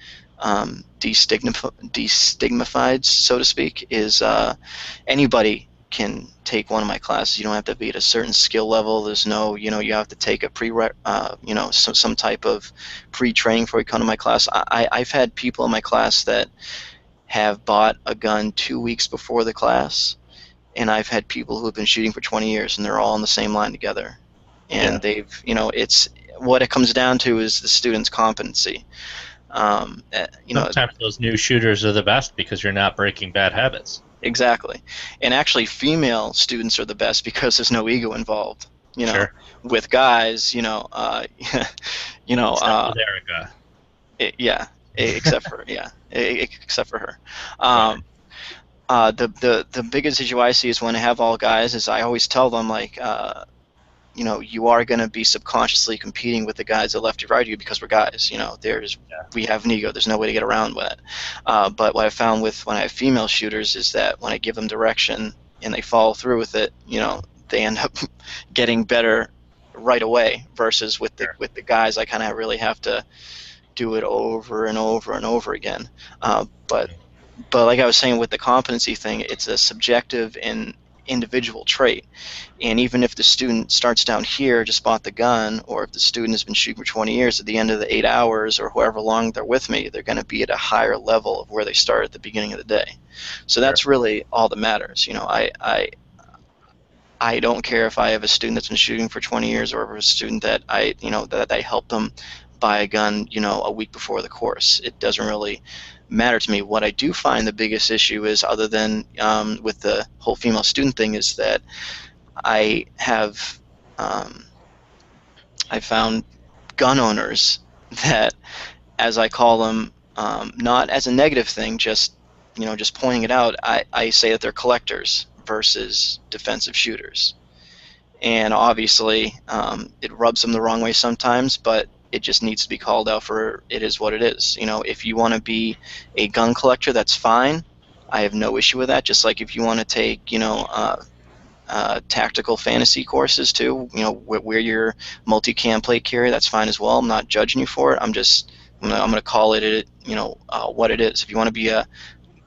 Speaker 6: destigmatized, so to speak. Is anybody can take one of my classes. You don't have to be at a certain skill level. There's no, you have to take a some type of pre-training before you come to my class. I've had people in my class that have bought a gun 2 weeks before the class, and I've had people who have been shooting for 20 years, and they're all on the same line together. And they've, it's what it comes down to is the student's competency.
Speaker 1: Sometimes those new shooters are the best because you're not breaking bad habits.
Speaker 6: Exactly. And actually, female students are the best because there's no ego involved.
Speaker 1: Sure.
Speaker 6: With guys,
Speaker 1: Except with Erica.
Speaker 6: Except for except for her. The biggest issue I see is when I have all guys is I always tell them, like, you are going to be subconsciously competing with the guys that left you, right you, because we're guys. We have an ego. There's no way to get around with it. But what I found with when I have female shooters is that when I give them direction and they follow through with it, they end up getting better right away. Versus with the guys, I kind of really have to do it over and over and over again. But like I was saying with the competency thing, it's a subjective and individual trait. And even if the student starts down here, just bought the gun, or if the student has been shooting for 20 years, at the end of the 8 hours or however long they're with me, they're going to be at a higher level of where they started at the beginning of the day. So that's really all that matters. I don't care if I have a student that's been shooting for 20 years or a student that that I helped them buy a gun, a week before the course. It doesn't really matter to me. What I do find the biggest issue is, other than with the whole female student thing, is that I have I found gun owners that, as I call them, not as a negative thing, just just pointing it out, I say that they're collectors versus defensive shooters. And obviously, it rubs them the wrong way sometimes, but it just needs to be called out for it is what it is. If you want to be a gun collector, that's fine. I have no issue with that. Just like if you want to take, tactical fantasy courses too, where you're multi-cam plate carrier, that's fine as well. I'm not judging you for it. I'm going to call it, what it is. If you want to be a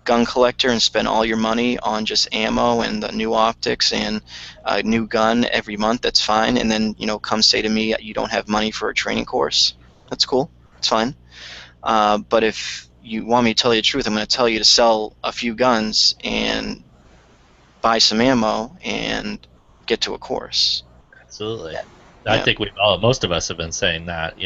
Speaker 6: gun collector and spend all your money on just ammo and the new optics and a new gun every month, that's fine. And then come say to me you don't have money for a training course. That's cool. It's fine. But if you want me to tell you the truth, I'm going to tell you to sell a few guns and buy some ammo and get to a course.
Speaker 1: Absolutely.
Speaker 6: Yeah.
Speaker 1: I think most of us have been saying that.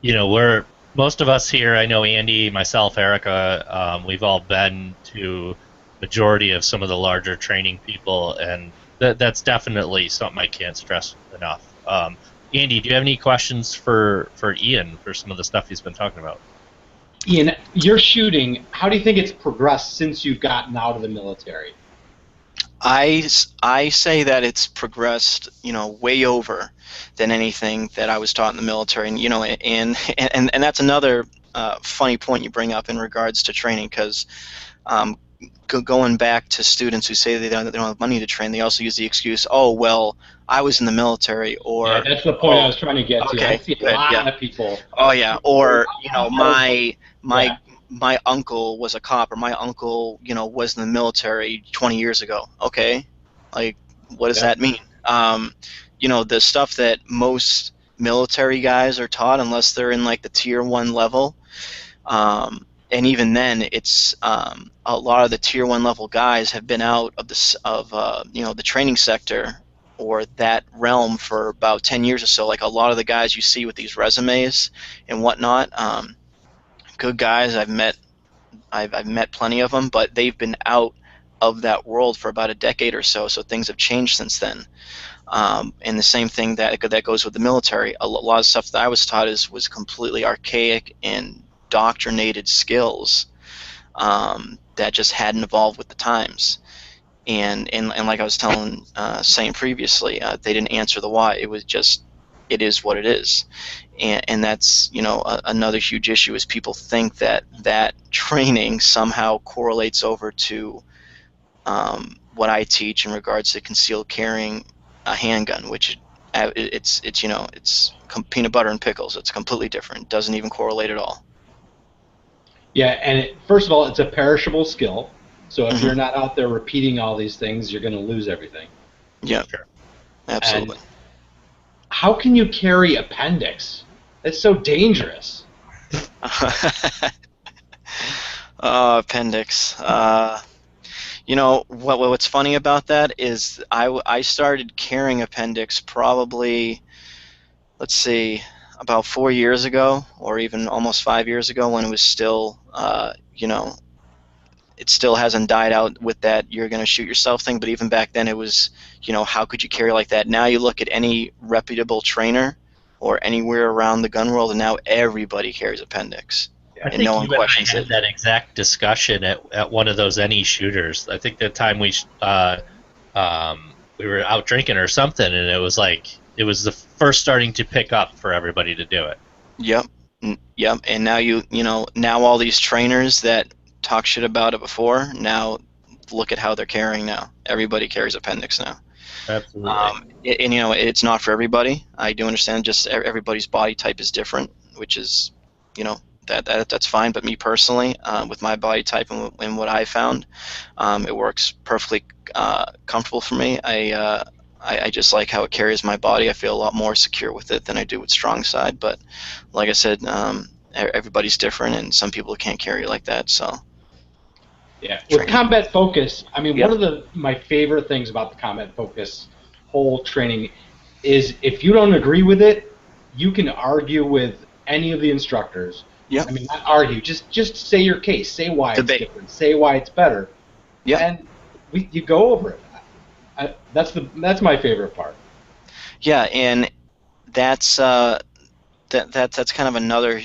Speaker 1: We're most of us here. I know Andy, myself, Erica. We've all been to majority of some of the larger training people, and that's definitely something I can't stress enough. Andy, do you have any questions for Ian for some of the stuff he's been talking about?
Speaker 3: Ian, your shooting, how do you think it's progressed since you've gotten out of the military?
Speaker 6: I say that it's progressed, way over than anything that I was taught in the military, and that's another funny point you bring up in regards to training, because going back to students who say they don't have money to train, they also use the excuse, oh well, I was in the military, or
Speaker 3: yeah, that's the point I was trying to get to.
Speaker 6: Okay,
Speaker 3: I see
Speaker 6: good,
Speaker 3: a lot
Speaker 6: yeah.
Speaker 3: of people.
Speaker 6: Oh yeah, or
Speaker 3: Yeah.
Speaker 6: my uncle was a cop, or my uncle, was in the military 20 years ago. Okay, like, what does that mean? The stuff that most military guys are taught, unless they're in like the tier 1 level, and even then, it's a lot of the tier 1 level guys have been out of the training sector or that realm for about 10 years or so. Like a lot of the guys you see with these resumes and whatnot, good guys. I've met plenty of them, but they've been out of that world for about a decade or so. So things have changed since then. And the same thing that goes with the military. A lot of stuff that I was taught was completely archaic and doctrinated skills that just hadn't evolved with the times. And like I was saying previously, they didn't answer the why. It was just, it is what it is. And that's another huge issue is people think that training somehow correlates over to what I teach in regards to concealed carrying a handgun, which it's peanut butter and pickles. It's completely different. It doesn't even correlate at all.
Speaker 3: Yeah, and first of all, it's a perishable skill. So if you're not out there repeating all these things, you're going to lose everything.
Speaker 6: Yeah, sure. Absolutely.
Speaker 3: And how can you carry appendix? It's so dangerous.
Speaker 6: Appendix. What's funny about that is I started carrying appendix probably, let's see, about 4 years ago, or even almost 5 years ago, when it was still, it still hasn't died out with that you're going to shoot yourself thing, but even back then it was, how could you carry like that? Now you look at any reputable trainer or anywhere around the gun world, and now everybody carries appendix.
Speaker 1: I think no one questions it. That exact discussion at one of those NE shooters. I think the time we were out drinking or something, and it was the first starting to pick up for everybody to do it.
Speaker 6: Yep. And now now all these trainers that talk shit about it before, now look at how they're carrying now. Everybody carries appendix now.
Speaker 1: Absolutely.
Speaker 6: And it's not for everybody. I do understand. Just everybody's body type is different, which is, that's fine. But me personally, with my body type and what I found, it works perfectly comfortable for me. I just like how it carries my body. I feel a lot more secure with it than I do with strong side. But like I said, everybody's different, and some people can't carry like that. So
Speaker 3: yeah, with combat focus, I mean, one of my favorite things about the combat focus whole training is if you don't agree with it, you can argue with any of the instructors.
Speaker 6: Yeah.
Speaker 3: I mean, not argue, just say your case, say why it's different, say why it's better.
Speaker 6: Yeah.
Speaker 3: And you go over it. That's my favorite part.
Speaker 6: Yeah, and that's kind of another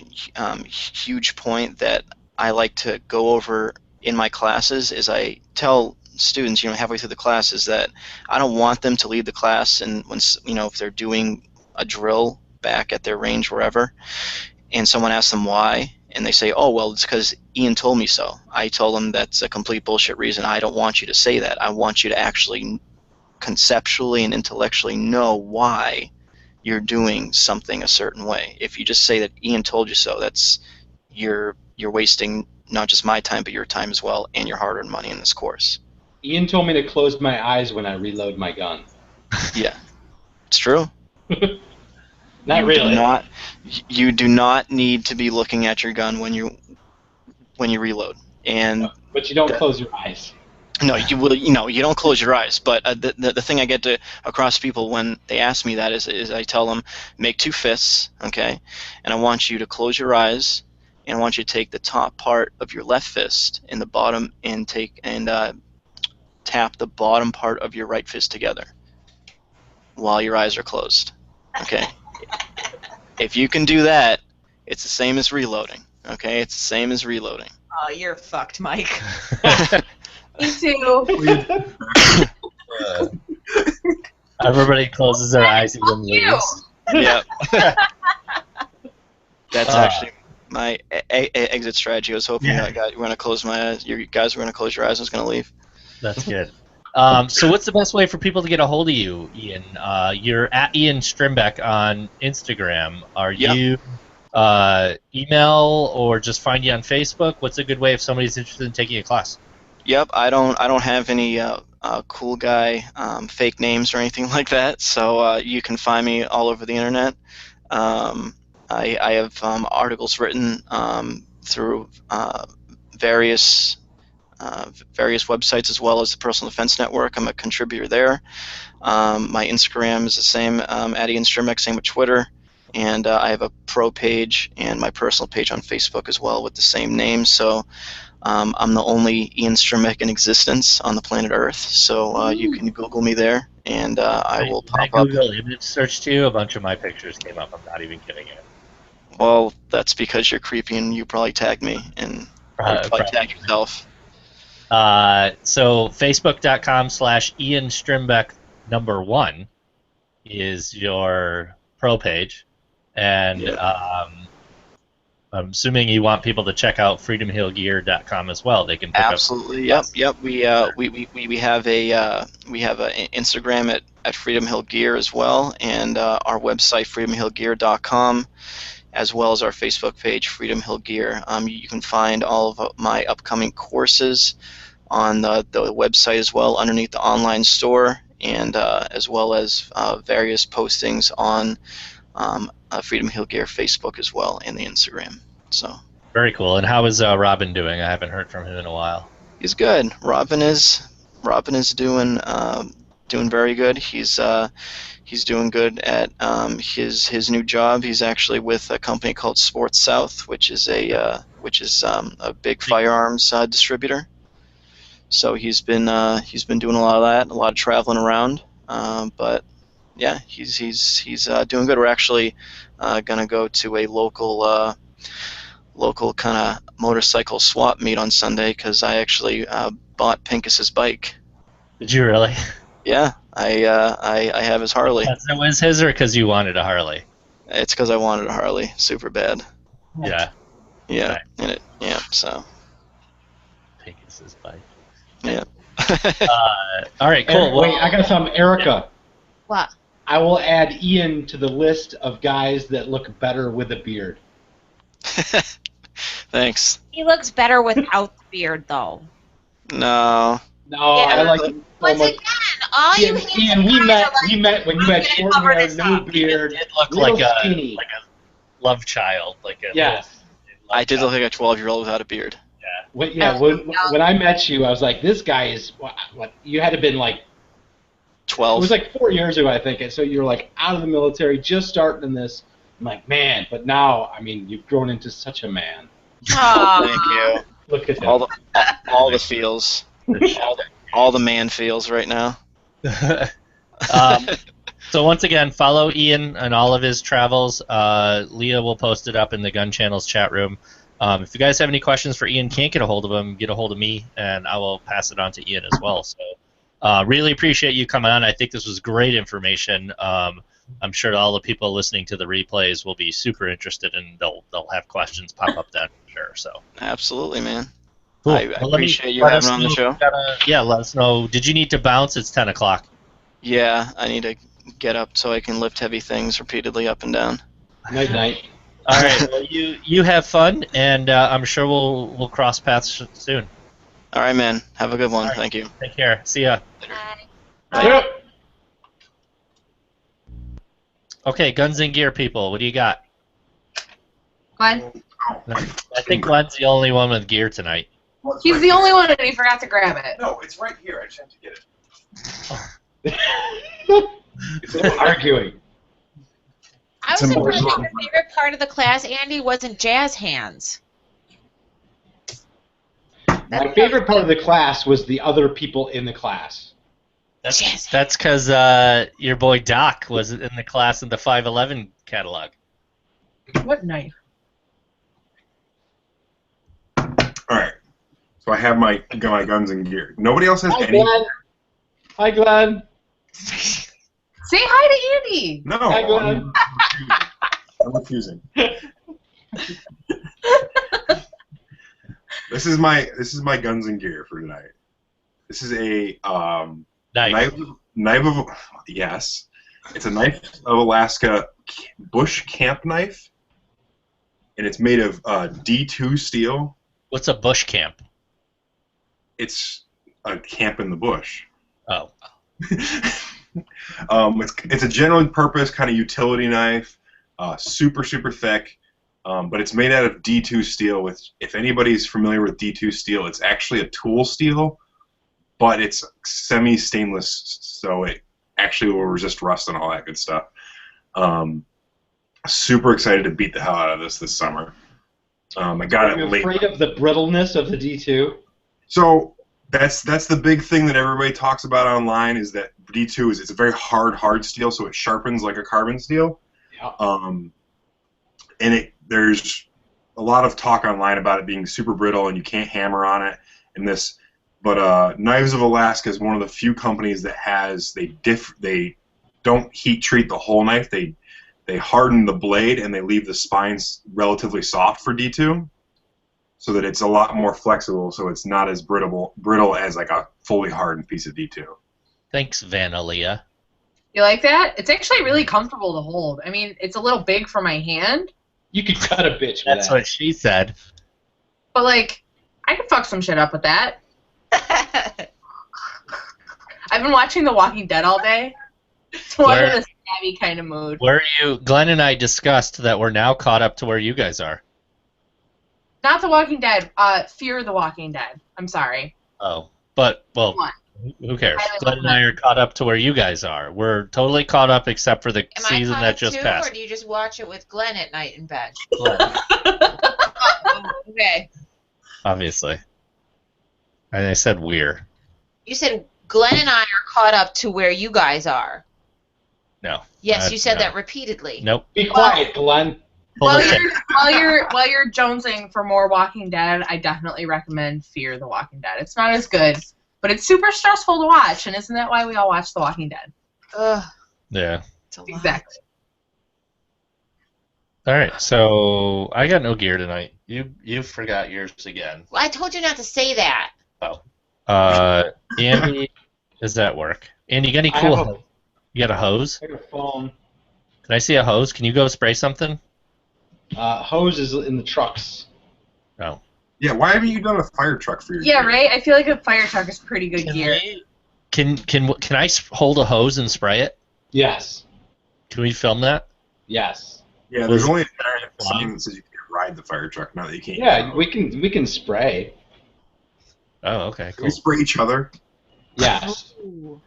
Speaker 6: huge point that I like to go over in my classes is I tell students, halfway through the class, is that I don't want them to leave the class and when, if they're doing a drill back at their range wherever, and someone asks them why, and they say, oh, well, it's because Ian told me so. I told them that's a complete bullshit reason. I don't want you to say that. I want you to actually conceptually and intellectually know why you're doing something a certain way. If you just say that Ian told you so, that's you're wasting not just my time, but your time as well, and your hard-earned money in this course.
Speaker 3: Ian told me to close my eyes when I reload my gun.
Speaker 6: Yeah, it's true.
Speaker 3: Not really.
Speaker 6: You do not need to be looking at your gun when you reload. And
Speaker 3: but you don't close your eyes.
Speaker 6: No, you will. You don't close your eyes. But the thing I get across people when they ask me that is I tell them, make 2 fists, okay, and I want you to close your eyes, and I want you to take the top part of your left fist and the bottom and tap the bottom part of your right fist together while your eyes are closed. Okay. If you can do that, it's the same as reloading. Okay, it's the same as reloading.
Speaker 5: Oh, you're fucked, Mike.
Speaker 2: Me too.
Speaker 1: Everybody closes their eyes even leaves.
Speaker 6: Yep. That's actually my exit strategy. I was hoping that you were going to close my eyes. You guys were going to close your eyes. I was going to leave.
Speaker 1: That's good. So what's the best way for people to get a hold of you, Ian? You're at Ian Strimbeck on Instagram. Are you email or just find you on Facebook? What's a good way if somebody's interested in taking a class?
Speaker 6: Yep, I don't have any cool guy fake names or anything like that. So you can find me all over the internet. I have articles written through various websites as well as the Personal Defense Network. I'm a contributor there. My Instagram is the same, at Ian Strimbeck, same with Twitter. And I have a pro page and my personal page on Facebook as well with the same name. So I'm the only Ian Strimbeck in existence on the planet Earth. So you can Google me there, and I will pop up.
Speaker 1: Google image search too. A bunch of my pictures came up. I'm not even kidding you.
Speaker 6: Well, that's because you're creepy and you probably tagged me and probably tagged yourself.
Speaker 1: So Facebook.com/Ian Strimbeck #1 is your pro page, and I'm assuming you want people to check out freedomhillgear.com as well. They can pick
Speaker 6: absolutely.
Speaker 1: Up
Speaker 6: Yep. We have a Instagram at Freedom Hill Gear as well, and our website freedomhillgear.com, as well as our Facebook page Freedom Hill Gear. You can find all of my upcoming courses on the website as well, underneath the online store, and as well as various postings on Freedom Hill Gear Facebook as well, and the Instagram. So
Speaker 1: very cool. And how is Robin doing? I haven't heard from him in a while.
Speaker 6: He's good. Robin is doing very good. He's doing good at his new job. He's actually with a company called Sports South, which is a big firearms distributor. So he's been doing a lot of that, a lot of traveling around. But yeah, he's doing good. We're actually gonna go to a local kind of motorcycle swap meet on Sunday because I actually bought Pincus's bike.
Speaker 1: Did you really?
Speaker 6: Yeah, I have his Harley.
Speaker 1: That was his, or because you wanted a Harley?
Speaker 6: It's because I wanted a Harley super bad.
Speaker 1: Yeah.
Speaker 6: Yeah. Right. So.
Speaker 1: Pincus's bike.
Speaker 6: Yeah.
Speaker 1: All right, cool.
Speaker 3: Wait, I got some, Erica.
Speaker 5: What?
Speaker 3: I will add Ian to the list of guys that look better with a beard.
Speaker 6: Thanks.
Speaker 5: He looks better without the beard, though.
Speaker 6: No.
Speaker 3: No,
Speaker 5: Yeah.
Speaker 3: I like him so
Speaker 5: Once
Speaker 3: much.
Speaker 5: again, all you
Speaker 3: Ian, we met when you had short hair, no beard,
Speaker 1: It looked
Speaker 3: little
Speaker 1: like
Speaker 3: skinny.
Speaker 1: a love child, like a
Speaker 3: Yes.
Speaker 6: I did look like a 12-year-old without a beard.
Speaker 3: When I met you, I was like, this guy is what you had to been like
Speaker 6: 12.
Speaker 3: It was like 4 years ago, I think. And so you're like out of the military, just starting in this. I'm like, man, but now, I mean, you've grown into such a man.
Speaker 5: Aw.
Speaker 6: Thank you.
Speaker 3: Look at
Speaker 6: All
Speaker 3: that.
Speaker 6: the feels. all the man feels right now.
Speaker 1: So once again, follow Ian and all of his travels. Leah will post it up in the Gun Channel's chat room. If you guys have any questions for Ian, can't get a hold of him, get a hold of me, and I will pass it on to Ian as well. So really appreciate you coming on. I think this was great information. I'm sure all the people listening to the replays will be super interested, and they'll have questions pop up then, for sure. So
Speaker 6: Absolutely, man.
Speaker 1: cool.
Speaker 6: I appreciate you having on the show.
Speaker 1: Let us know. Did you need to bounce? It's 10 o'clock.
Speaker 6: Yeah, I need to get up so I can lift heavy things repeatedly up and down.
Speaker 3: Night.
Speaker 1: All right. Well, you have fun, and I'm sure we'll cross paths soon.
Speaker 6: All right, man. Have a good one.
Speaker 1: Right.
Speaker 6: Thank you.
Speaker 1: Take care. See ya.
Speaker 3: Yep.
Speaker 1: Okay, guns and gear people. What do you got?
Speaker 2: Glenn?
Speaker 1: I think Glenn's the only one with gear tonight.
Speaker 4: Well, it's
Speaker 2: He's
Speaker 4: right
Speaker 2: the
Speaker 4: here.
Speaker 2: only one and he forgot to grab it.
Speaker 4: No, it's right here. I just have to get it.
Speaker 3: It's arguing.
Speaker 5: I was
Speaker 4: It's
Speaker 5: surprised
Speaker 4: emotional.
Speaker 5: your favorite part of the class, Andy, wasn't jazz hands.
Speaker 3: My favorite part of the class was the other people in the class.
Speaker 1: That's because your boy Doc was in the class in the 511 catalog.
Speaker 2: What knife?
Speaker 4: All right. So I have my guns and gear. Nobody else has
Speaker 3: Hi,
Speaker 4: any.
Speaker 3: Glenn. Hi, Glenn.
Speaker 2: Say hi to Andy!
Speaker 4: No.
Speaker 3: Hi, Glenn.
Speaker 4: I'm refusing. This is my guns and gear for tonight. This is a
Speaker 1: Nice.
Speaker 4: knife of yes. It's a knife of Alaska bush camp knife, and it's made of D2 steel.
Speaker 1: What's a bush camp?
Speaker 4: It's a camp in the bush.
Speaker 1: Oh.
Speaker 4: It's a general purpose kind of utility knife, super thick, but it's made out of D2 steel. If anybody's familiar with D2 steel, it's actually a tool steel, but it's semi-stainless, so it actually will resist rust and all that good stuff. Super excited to beat the hell out of this summer. I got
Speaker 3: Are
Speaker 4: it
Speaker 3: you
Speaker 4: late.
Speaker 3: afraid of the brittleness of the D2?
Speaker 4: So that's the big thing that everybody talks about online is that D2 it's a very hard steel, so it sharpens like a carbon steel.
Speaker 3: Yeah.
Speaker 4: And there's a lot of talk online about it being super brittle and you can't hammer on it and this. But Knives of Alaska is one of the few companies that has they don't heat treat the whole knife. They harden the blade and they leave the spines relatively soft for D2, so that it's a lot more flexible. So it's not as brittle as like a fully hardened piece of D2.
Speaker 1: Thanks, Vanalia.
Speaker 2: You like that? It's actually really comfortable to hold. I mean, it's a little big for my hand,
Speaker 3: You could cut a bitch with
Speaker 1: That's
Speaker 3: that.
Speaker 1: what she said.
Speaker 2: but like, I could fuck some shit up with that. I've been watching The Walking Dead all day, so I'm in a stabby kind of mood.
Speaker 1: Where are you? Glenn and I discussed that we're now caught up to where you guys are.
Speaker 2: Not The Walking Dead. Fear the Walking Dead. I'm sorry.
Speaker 1: Oh, but well,
Speaker 2: What?
Speaker 1: who cares?
Speaker 2: I
Speaker 1: Glenn and I are caught up to where you guys are. We're totally caught up except for the
Speaker 5: Am
Speaker 1: season
Speaker 5: I caught
Speaker 1: that
Speaker 5: up
Speaker 1: just
Speaker 5: too,
Speaker 1: passed.
Speaker 5: or do you just watch it with Glenn at night in bed?
Speaker 1: Glenn,
Speaker 5: Okay.
Speaker 1: obviously. And I said we're.
Speaker 5: You said Glenn and I are caught up to where you guys are.
Speaker 1: No.
Speaker 5: Yes, you said
Speaker 1: no.
Speaker 5: that repeatedly.
Speaker 1: Nope.
Speaker 3: Be quiet, Glenn.
Speaker 1: Pull
Speaker 2: While
Speaker 1: the tape.
Speaker 2: you're jonesing for more Walking Dead, I definitely recommend Fear the Walking Dead. It's not as good, but it's super stressful to watch, and isn't that why we all watch The Walking Dead?
Speaker 5: Ugh,
Speaker 1: Yeah.
Speaker 5: it's a lot.
Speaker 2: Exactly.
Speaker 1: All right. So I got no gear tonight. You forgot yours again.
Speaker 5: Well, I told you not to say that.
Speaker 1: Andy, does that work? Andy, you got any
Speaker 3: I
Speaker 1: cool?
Speaker 3: have a-
Speaker 1: You got a hose?
Speaker 3: I got a phone.
Speaker 1: Can I see a hose? Can you go spray something?
Speaker 3: Hose is in the trucks.
Speaker 1: No.
Speaker 4: Yeah, why haven't you done a fire truck for your
Speaker 2: Yeah,
Speaker 4: gear?
Speaker 2: right? I feel like a fire truck is pretty good
Speaker 1: Can
Speaker 2: gear.
Speaker 1: I hold a hose and spray it?
Speaker 3: Yes.
Speaker 1: Can we film that?
Speaker 3: Yes.
Speaker 4: Yeah, there's only a sign that says you can't ride the fire truck, not that you can't.
Speaker 3: Yeah, we can spray.
Speaker 1: Oh, okay,
Speaker 4: Can
Speaker 1: cool.
Speaker 4: we spray each other?
Speaker 3: Yes.
Speaker 5: Ooh.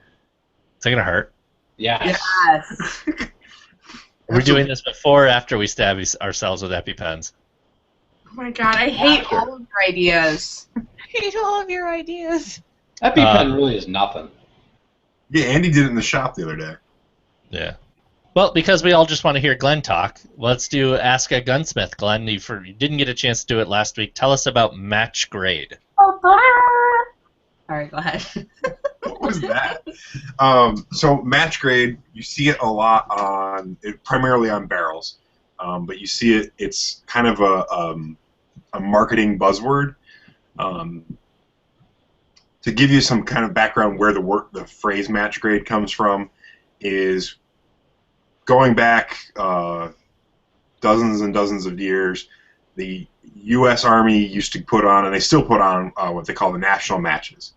Speaker 1: Is it gonna hurt?
Speaker 3: Yes.
Speaker 2: Yes.
Speaker 1: Are we doing this before or after we stab ourselves with EpiPens?
Speaker 2: Oh my god, I hate
Speaker 3: After.
Speaker 2: all of your ideas.
Speaker 5: I hate all of your ideas.
Speaker 3: EpiPen really is nothing.
Speaker 4: Yeah, Andy did it in the shop the other day.
Speaker 1: Yeah. Well, because we all just want to hear Glenn talk, let's do Ask a Gunsmith. Glenn, you didn't get a chance to do it last week. Tell us about match grade.
Speaker 2: All right, go ahead.
Speaker 4: What was that? So match grade, you see it a lot primarily on barrels, but you see it. It's kind of a marketing buzzword. To give you some kind of background where the phrase match grade comes from is going back dozens and dozens of years. The U.S. Army used to put on, and they still put on, what they call the national matches.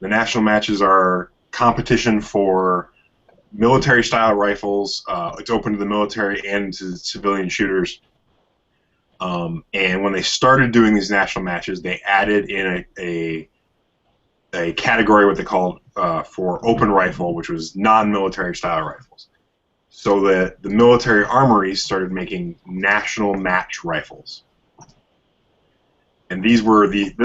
Speaker 4: The national matches are competition for military-style rifles. It's open to the military and to civilian shooters. And when they started doing these national matches, they added in a category, what they called for open rifle, which was non-military style rifles. So the military armories started making national match rifles. And this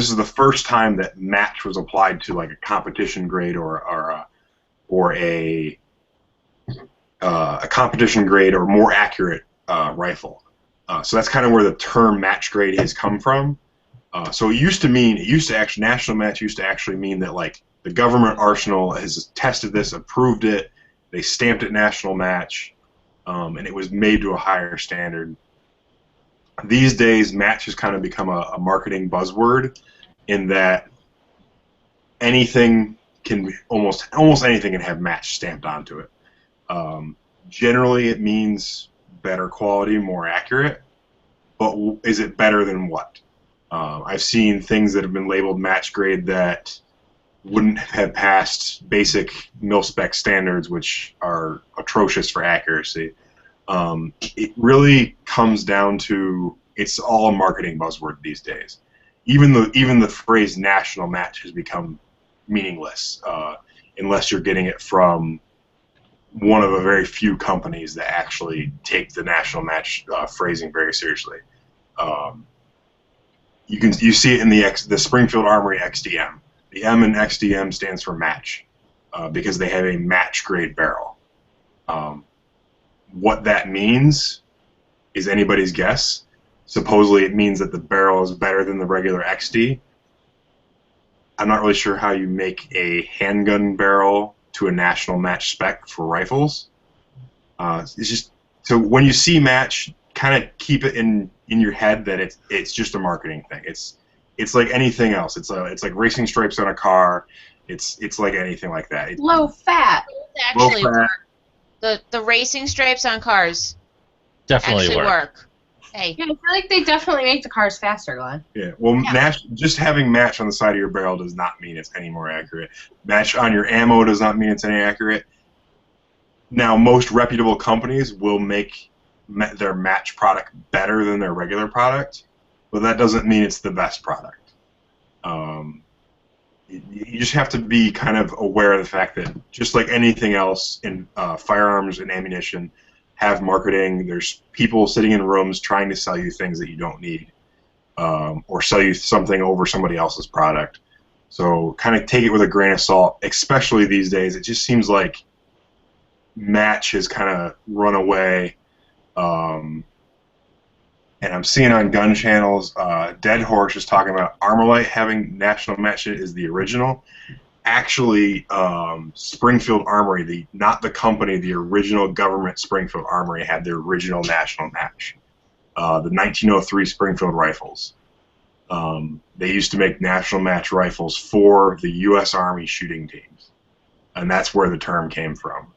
Speaker 4: is the first time that match was applied to like a competition grade or a competition grade or more accurate rifle. So that's kind of where the term match grade has come from. So national match used to actually mean that like the government arsenal has tested this, approved it, they stamped it national match, and it was made to a higher standard. These days, match has kind of become a marketing buzzword in that anything can almost anything can have match stamped onto it. Generally, it means better quality, more accurate, but is it better than what? I've seen things that have been labeled match grade that wouldn't have passed basic mil-spec standards, which are atrocious for accuracy. It really comes down to it's all a marketing buzzword these days. Even the phrase national match has become meaningless unless you're getting it from one of a very few companies that actually take the national match phrasing very seriously. You see it in the Springfield Armory XDM. The M in XDM stands for match because they have a match grade barrel. What that means is anybody's guess. Supposedly it means that the barrel is better than the regular XD. I'm not really sure how you make a handgun barrel to a national match spec for rifles. It's just so when you see match, kind of keep it in your head that it's just a marketing thing. It's like anything else. It's like racing stripes on a car. It's like anything like that.
Speaker 2: Low fat.
Speaker 5: Actually work. The racing stripes on cars
Speaker 1: Definitely
Speaker 5: actually work. Hey.
Speaker 2: Yeah, I feel like they definitely make the cars faster, Glenn.
Speaker 4: Yeah, well, yeah. Just having match on the side of your barrel does not mean it's any more accurate. Match on your ammo does not mean it's any accurate. Now, most reputable companies will make their match product better than their regular product, but that doesn't mean it's the best product. You just have to be kind of aware of the fact that just like anything else in firearms and ammunition, have marketing. There's people sitting in rooms trying to sell you things that you don't need, or sell you something over somebody else's product. So kind of take it with a grain of salt, especially these days. It just seems like match has kind of run away. And I'm seeing on gun channels, Dead Horse is talking about Armalite having national match is the original. Actually, Springfield Armory, not the company, the original government Springfield Armory had the original national match. The 1903 Springfield rifles. They used to make national match rifles for the U.S. Army shooting teams, and that's where the term came from.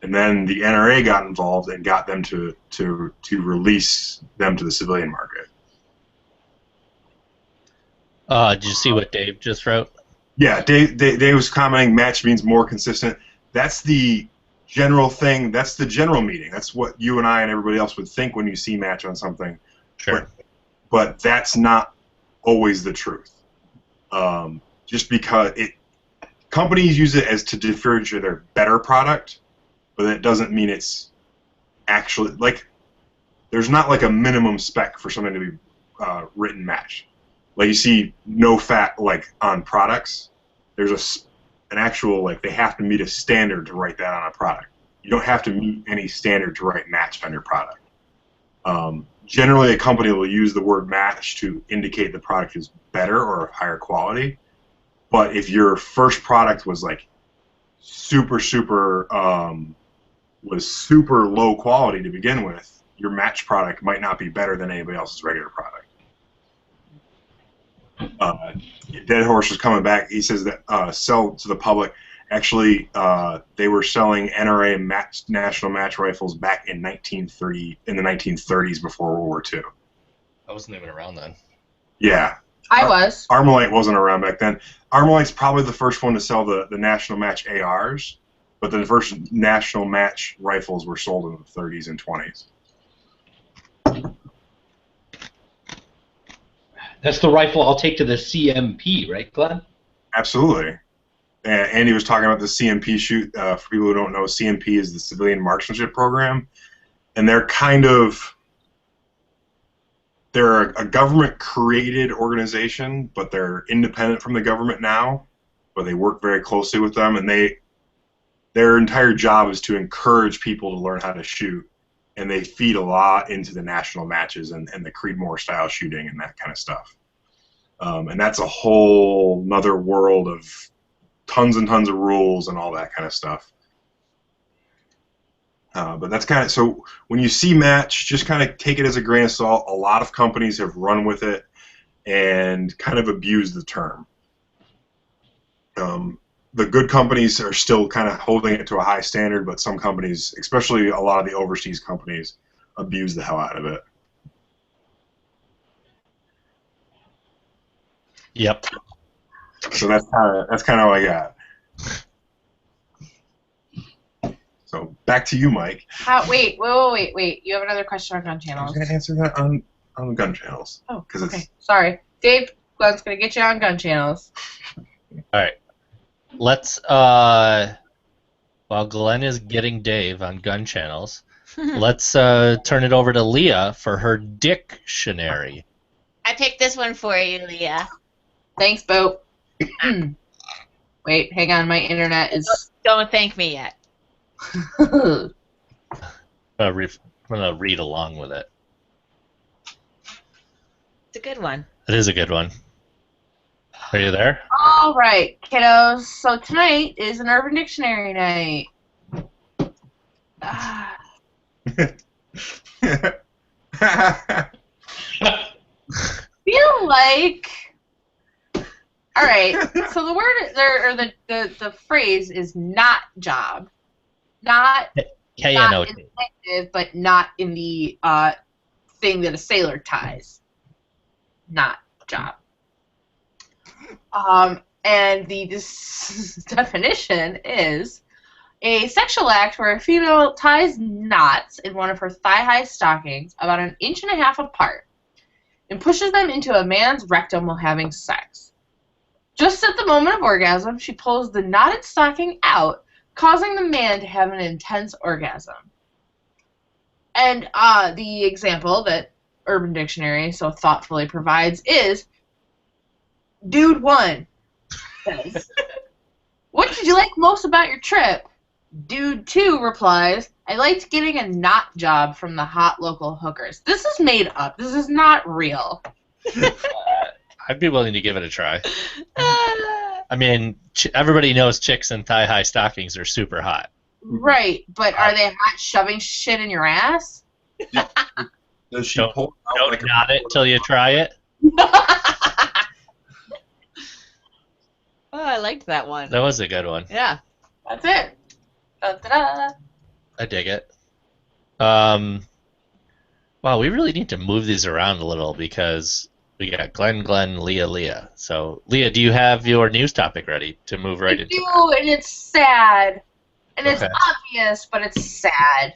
Speaker 4: And then the NRA got involved and got them to release them to the civilian market.
Speaker 1: Did you see what Dave just wrote?
Speaker 4: Yeah, Dave was commenting match means more consistent. That's the general thing. That's the general meaning. That's what you and I and everybody else would think when you see match on something.
Speaker 1: Sure.
Speaker 4: But that's not always the truth. Just because companies use it as to differentiate their better product, but it doesn't mean it's actually like there's not like a minimum spec for something to be written match. Like you see no fat like on products. There's an actual like they have to meet a standard to write that on a product. You don't have to meet any standard to write match on your product. Generally, a company will use the word match to indicate the product is better or of higher quality. But if your first product was like super low quality to begin with, your match product might not be better than anybody else's regular product. Dead Horse was coming back. He says that sell to the public. Actually, they were selling NRA national match rifles back in the 1930s before World War II.
Speaker 1: I wasn't even around then.
Speaker 4: Yeah.
Speaker 2: I was.
Speaker 4: Armalite wasn't around back then. Armalite's probably the first one to sell the national match ARs, but the first national match rifles were sold in the 30s and 20s.
Speaker 3: That's the rifle I'll take to the CMP, right, Glenn?
Speaker 4: Absolutely. And Andy was talking about the CMP shoot. For people who don't know, CMP is the Civilian Marksmanship Program, and they're a government-created organization, but they're independent from the government now. But they work very closely with them, and their entire job is to encourage people to learn how to shoot, and they feed a lot into the national matches and the Creedmoor style shooting and that kind of stuff. And that's a whole nother world of tons and tons of rules and all that kind of stuff. But that's kind of, so when you see match, just kind of take it as a grain of salt. A lot of companies have run with it and kind of abused the term. The good companies are still kind of holding it to a high standard, but some companies, especially a lot of the overseas companies, abuse the hell out of it.
Speaker 1: Yep.
Speaker 4: So that's kind of all I got. So back to you, Mike.
Speaker 2: Wait. You have another question on gun
Speaker 4: I
Speaker 2: channels.
Speaker 4: was going to answer that on gun channels.
Speaker 2: Oh,
Speaker 4: okay.
Speaker 2: It's... Sorry. Dave, Glenn's going to get you on gun channels.
Speaker 1: All right. Let's, while Glenn is getting Dave on gun channels, let's turn it over to Leah for her dictionary.
Speaker 5: I picked this one for you, Leah.
Speaker 2: Thanks, Bo. Wait, hang on. My internet is...
Speaker 5: Don't thank me yet.
Speaker 1: I'm going to read along with it.
Speaker 5: It's a good one.
Speaker 1: It is a good one. Are you there?
Speaker 2: All right, kiddos. So tonight is an Urban Dictionary night. Feel like... All right. So the word or the phrase is not job, not
Speaker 1: K-N-O-T.
Speaker 2: not but not in the thing that a sailor ties. Not job. And the definition is a sexual act where a female ties knots in one of her thigh-high stockings about 1.5 inches apart and pushes them into a man's rectum while having sex. Just at the moment of orgasm, she pulls the knotted stocking out, causing the man to have an intense orgasm. And the example that Urban Dictionary so thoughtfully provides is, Dude 1 says, what did you like most about your trip? Dude 2 replies, I liked getting a knot job from the hot local hookers. This is made up. This is not real.
Speaker 1: I'd be willing to give it a try. I mean, everybody knows chicks in thigh-high stockings are super hot.
Speaker 2: Right, but are they hot shoving shit in your ass?
Speaker 4: Does she pull out
Speaker 1: Don't
Speaker 4: like
Speaker 1: knot it till you try it.
Speaker 5: Oh, I liked that one.
Speaker 1: That was a good one.
Speaker 5: Yeah.
Speaker 2: That's it. Da-da-da.
Speaker 1: I dig it. Wow, we really need to move these around a little because we got Glenn, Leah. So, Leah, do you have your news topic ready to move right into?
Speaker 2: I do, and it's sad. And
Speaker 1: Okay.
Speaker 2: it's obvious, but it's sad.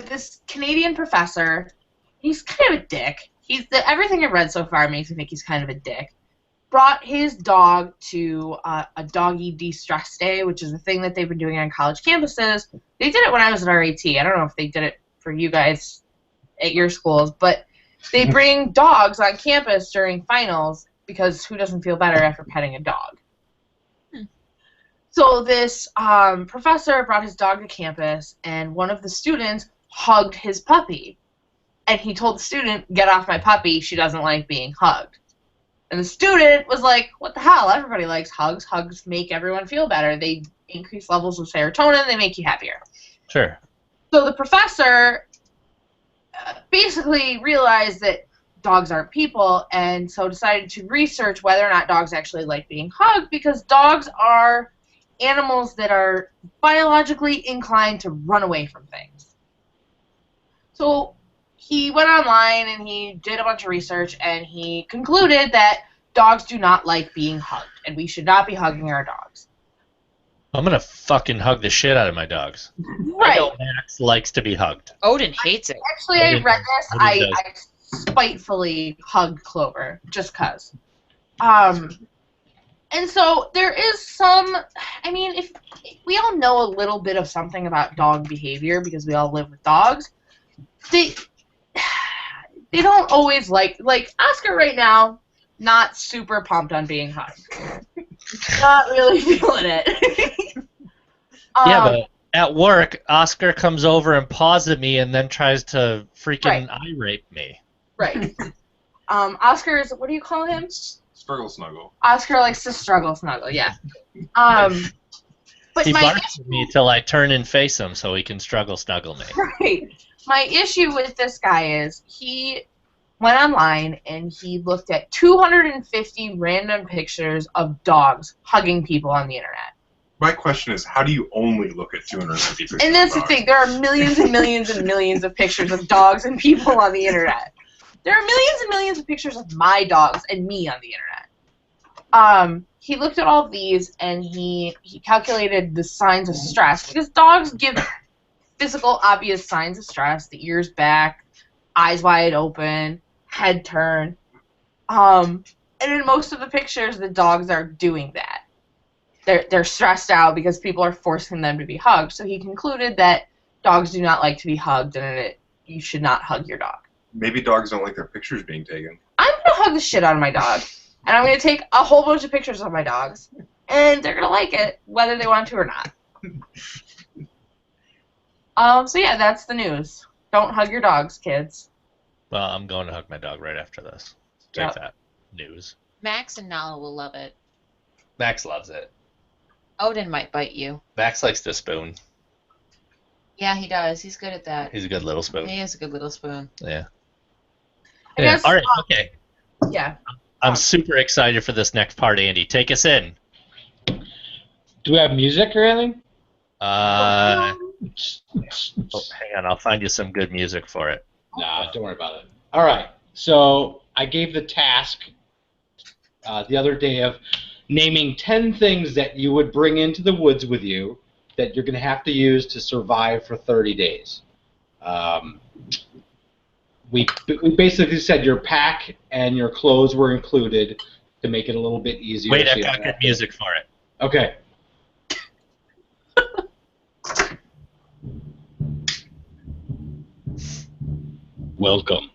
Speaker 2: This Canadian professor, he's kind of a dick. Everything I've read so far makes me think he's kind of a dick. Brought his dog to a doggy de-stress day, which is a thing that they've been doing on college campuses. They did it when I was at RAT. I don't know if they did it for you guys at your schools, but they bring dogs on campus during finals because who doesn't feel better after petting a dog? So this professor brought his dog to campus, and one of the students hugged his puppy. And he told the student, "Get off my puppy, she doesn't like being hugged." And the student was like, "What the hell? Everybody likes hugs. Hugs make everyone feel better. They increase levels of serotonin. They make you happier."
Speaker 1: Sure.
Speaker 2: So the professor basically realized that dogs aren't people, and so decided to research whether or not dogs actually like being hugged, because dogs are animals that are biologically inclined to run away from things. So he went online and he did a bunch of research, and he concluded that dogs do not like being hugged, and we should not be hugging our dogs.
Speaker 1: I'm gonna fucking hug the shit out of my dogs. I know Max likes to be hugged.
Speaker 5: Odin hates it.
Speaker 2: Actually, I read this. I spitefully hugged Clover, just 'cause. And so there is some, I mean, if we all know a little bit of something about dog behavior because we all live with dogs, they don't always like Oscar right now, not super pumped on being hugged. Not really feeling it.
Speaker 1: Yeah, but at work, Oscar comes over and paws at me and then tries to freaking eye rape me.
Speaker 2: Right. Oscar is, what do you call him?
Speaker 4: Struggle snuggle.
Speaker 2: Oscar likes to struggle snuggle, yeah. But
Speaker 1: he barks at me till I turn and face him so he can struggle snuggle me.
Speaker 2: Right. My issue with this guy is he went online and he looked at 250 random pictures of dogs hugging people on the internet.
Speaker 4: My question is, how do you only look at 250 pictures?
Speaker 2: And that's the thing. There are millions and millions and millions of pictures of dogs and people on the internet. There are millions and millions of pictures of my dogs and me on the internet. He looked at all of these and he calculated the signs of stress, because dogs give physical, obvious signs of stress: the ears back, eyes wide open, head turn. And in most of the pictures, the dogs are doing that. They're stressed out because people are forcing them to be hugged. So he concluded that dogs do not like to be hugged, and you should not hug your dog.
Speaker 4: Maybe dogs don't like their pictures being taken.
Speaker 2: I'm going to hug the shit out of my dog, and I'm going to take a whole bunch of pictures of my dogs, and they're going to like it, whether they want to or not. So yeah, that's the news. Don't hug your dogs, kids.
Speaker 1: Well, I'm going to hug my dog right after this. Take that news.
Speaker 5: Max and Nala will love it.
Speaker 1: Max loves it.
Speaker 5: Odin might bite you.
Speaker 1: Max likes to spoon.
Speaker 5: Yeah, he does. He's good at that.
Speaker 1: He's a good little spoon.
Speaker 5: He is a good little spoon.
Speaker 1: Yeah.
Speaker 2: I guess,
Speaker 1: all right, okay.
Speaker 2: Yeah.
Speaker 1: I'm super excited for this next part, Andy. Take us in.
Speaker 3: Do we have music or anything?
Speaker 1: Hang on, I'll find you some good music for it.
Speaker 3: Nah, don't worry about it. All right, so I gave the task the other day of naming 10 things that you would bring into the woods with you that you're going to have to use to survive for 30 days. We basically said your pack and your clothes were included to make it a little bit easier.
Speaker 1: Wait, I've got good music for it.
Speaker 3: Okay. Welcome.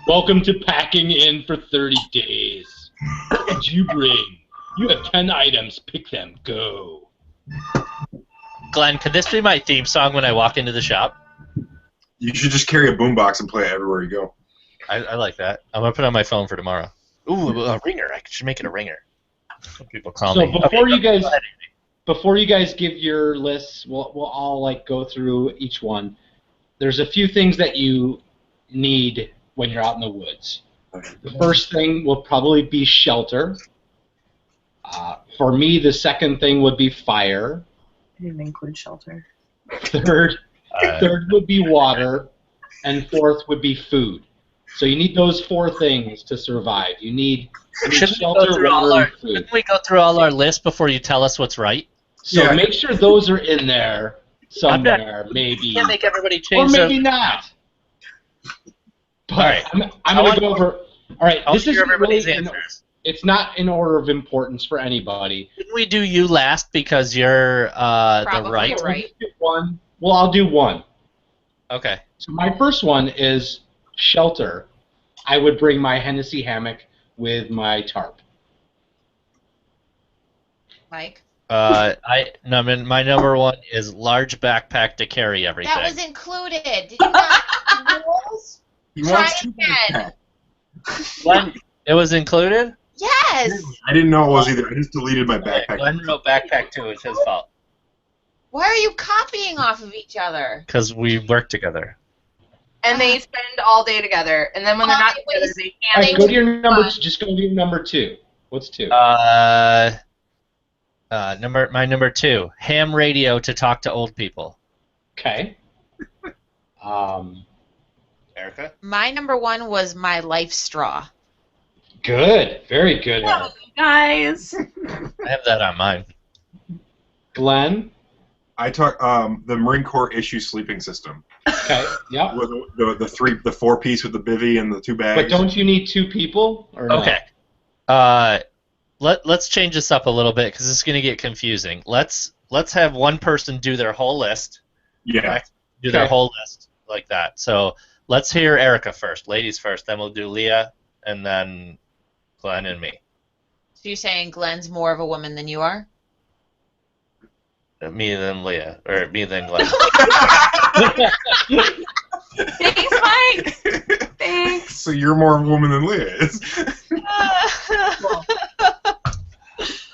Speaker 3: Welcome to packing in for 30 days. What did you bring? You have 10 items. Pick them. Go.
Speaker 1: Glenn, could this be my theme song when I walk into the shop?
Speaker 4: You should just carry a boombox and play it everywhere you go.
Speaker 1: I like that. I'm going to put it on my phone for tomorrow. Ooh, a ringer. I should make it a ringer. Some people call me.
Speaker 3: So before you guys give your lists, we'll all go through each one. There's a few things that you need when you're out in the woods. The first thing will probably be shelter. For me, the second thing would be fire.
Speaker 2: I didn't include shelter.
Speaker 3: Third would be water, and fourth would be food. So you need those 4 things to survive. You need shelter, water, and food.
Speaker 1: Shouldn't we go through all our lists before you tell us what's right?
Speaker 3: So make sure those are in there somewhere, maybe.
Speaker 1: Can't make everybody change.
Speaker 3: Or maybe not. But
Speaker 1: all right.
Speaker 3: I'm going to go over. All right, this is really. It's not in order of importance for anybody.
Speaker 1: Didn't we do you last because you're the right?
Speaker 3: One. Well, I'll do one.
Speaker 1: Okay.
Speaker 3: So my first one is shelter. I would bring my Hennessy hammock with my tarp?
Speaker 5: Mike?
Speaker 1: My number 1 is large backpack to carry everything.
Speaker 5: That was included. Did you not have rules?
Speaker 4: He
Speaker 5: Try
Speaker 4: wants
Speaker 5: it
Speaker 4: two
Speaker 5: again.
Speaker 4: backpacks.
Speaker 1: Glenn, it was included?
Speaker 5: Yes.
Speaker 4: I didn't know it was either. I just deleted my
Speaker 1: Okay,
Speaker 4: backpack.
Speaker 1: Glenn wrote backpack too. It's his fault.
Speaker 5: Why are you copying off of each other?
Speaker 1: Because we work together.
Speaker 2: And they spend all day together, and then when they're not together, they
Speaker 3: All
Speaker 2: can't.
Speaker 3: right, go to your number. Just go to your number 2. What's 2?
Speaker 1: My number 2, ham radio to talk to old people.
Speaker 3: Okay.
Speaker 1: Erica?
Speaker 5: My number 1 was my life straw.
Speaker 3: Good. Very good, Eric.
Speaker 2: Guys.
Speaker 1: I have that on mine.
Speaker 3: Glenn?
Speaker 4: I talk the Marine Corps issue sleeping system.
Speaker 3: Okay. Yep.
Speaker 4: With the 4-piece with the bivvy and the 2 bags.
Speaker 3: But don't you need 2 people? Or no?
Speaker 1: Okay. Let's change this up a little bit because it's going to get confusing. Let's have one person do their whole list.
Speaker 4: Yeah.
Speaker 1: Right? Do their whole list like that. So let's hear Erica first. Ladies first. Then we'll do Leah, and then Glenn and me.
Speaker 5: So you're saying Glenn's more of a woman than you are?
Speaker 1: Me then Leah, or me then Glenn.
Speaker 2: Thanks, Mike. Thanks.
Speaker 4: So you're more of a woman than Leah is.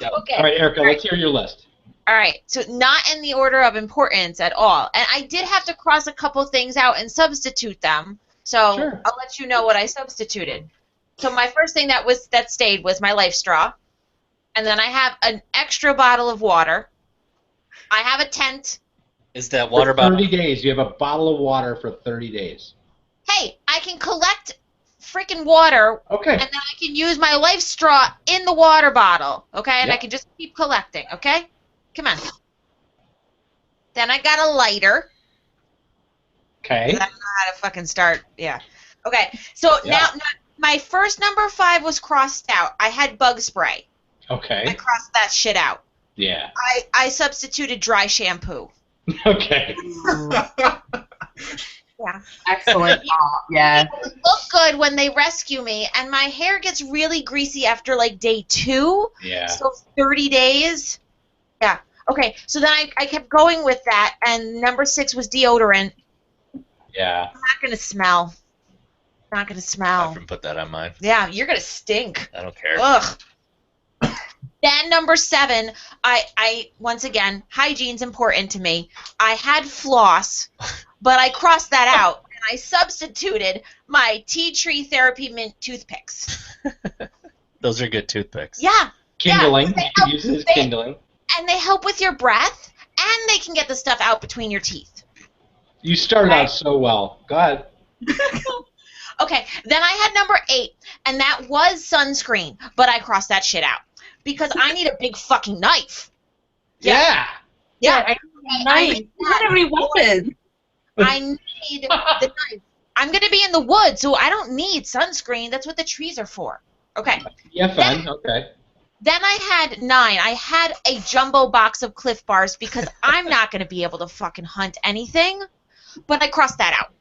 Speaker 5: Okay.
Speaker 3: All right, Erica, let's hear your list.
Speaker 5: All right, so not in the order of importance at all. And I did have to cross a couple things out and substitute them. So
Speaker 3: Sure.
Speaker 5: I'll let you know what I substituted. So my first thing that stayed was my life straw. And then I have an extra bottle of water. I have a tent.
Speaker 1: Is that water
Speaker 3: For
Speaker 1: bottle?
Speaker 3: 30 days. You have a bottle of water for 30 days.
Speaker 5: Hey, I can collect freaking water,
Speaker 3: Okay.
Speaker 5: and then I can use my life straw in the water bottle, okay? And I
Speaker 3: Yep.
Speaker 5: can just keep collecting, okay? Come on. Then I got a lighter.
Speaker 3: Okay.
Speaker 5: I don't know how to fucking start. Yeah. Okay. So now my first number 5 was crossed out. I had bug spray. I
Speaker 3: Okay.
Speaker 5: crossed that shit out.
Speaker 3: Yeah.
Speaker 5: I substituted dry shampoo.
Speaker 3: Okay.
Speaker 5: Yeah.
Speaker 2: Excellent. Yeah.
Speaker 5: It look good when they rescue me, and my hair gets really greasy after like day 2.
Speaker 3: Yeah.
Speaker 5: So 30 days. Yeah. Okay. So then I kept going with that, and number 6 was deodorant.
Speaker 3: Yeah.
Speaker 5: I'm not gonna smell. Not gonna
Speaker 1: I
Speaker 5: smell.
Speaker 1: can put that on mine.
Speaker 5: Yeah, you're gonna stink.
Speaker 1: I don't care.
Speaker 5: Ugh. Then number 7, I once again, hygiene's important to me. I had floss, but I crossed that out and I substituted my tea tree therapy mint toothpicks.
Speaker 1: Those are good toothpicks.
Speaker 5: Yeah,
Speaker 3: Kindling.
Speaker 5: Yeah,
Speaker 3: You can use it as kindling.
Speaker 5: and they help with your breath, and they can get the stuff out between your teeth.
Speaker 3: You started out so well. Go ahead.
Speaker 5: Okay, then I had number 8, and that was sunscreen, but I crossed that shit out because I need a big fucking knife.
Speaker 3: Yeah.
Speaker 5: Yeah,
Speaker 2: Nice. You don't have any weapons.
Speaker 5: I need the knife. I'm going to be in the woods, so I don't need sunscreen. That's what the trees are for. Okay.
Speaker 3: Yeah, fine. Okay.
Speaker 5: Then I had 9. I had a jumbo box of Cliff Bars because I'm not going to be able to fucking hunt anything, but I crossed that out.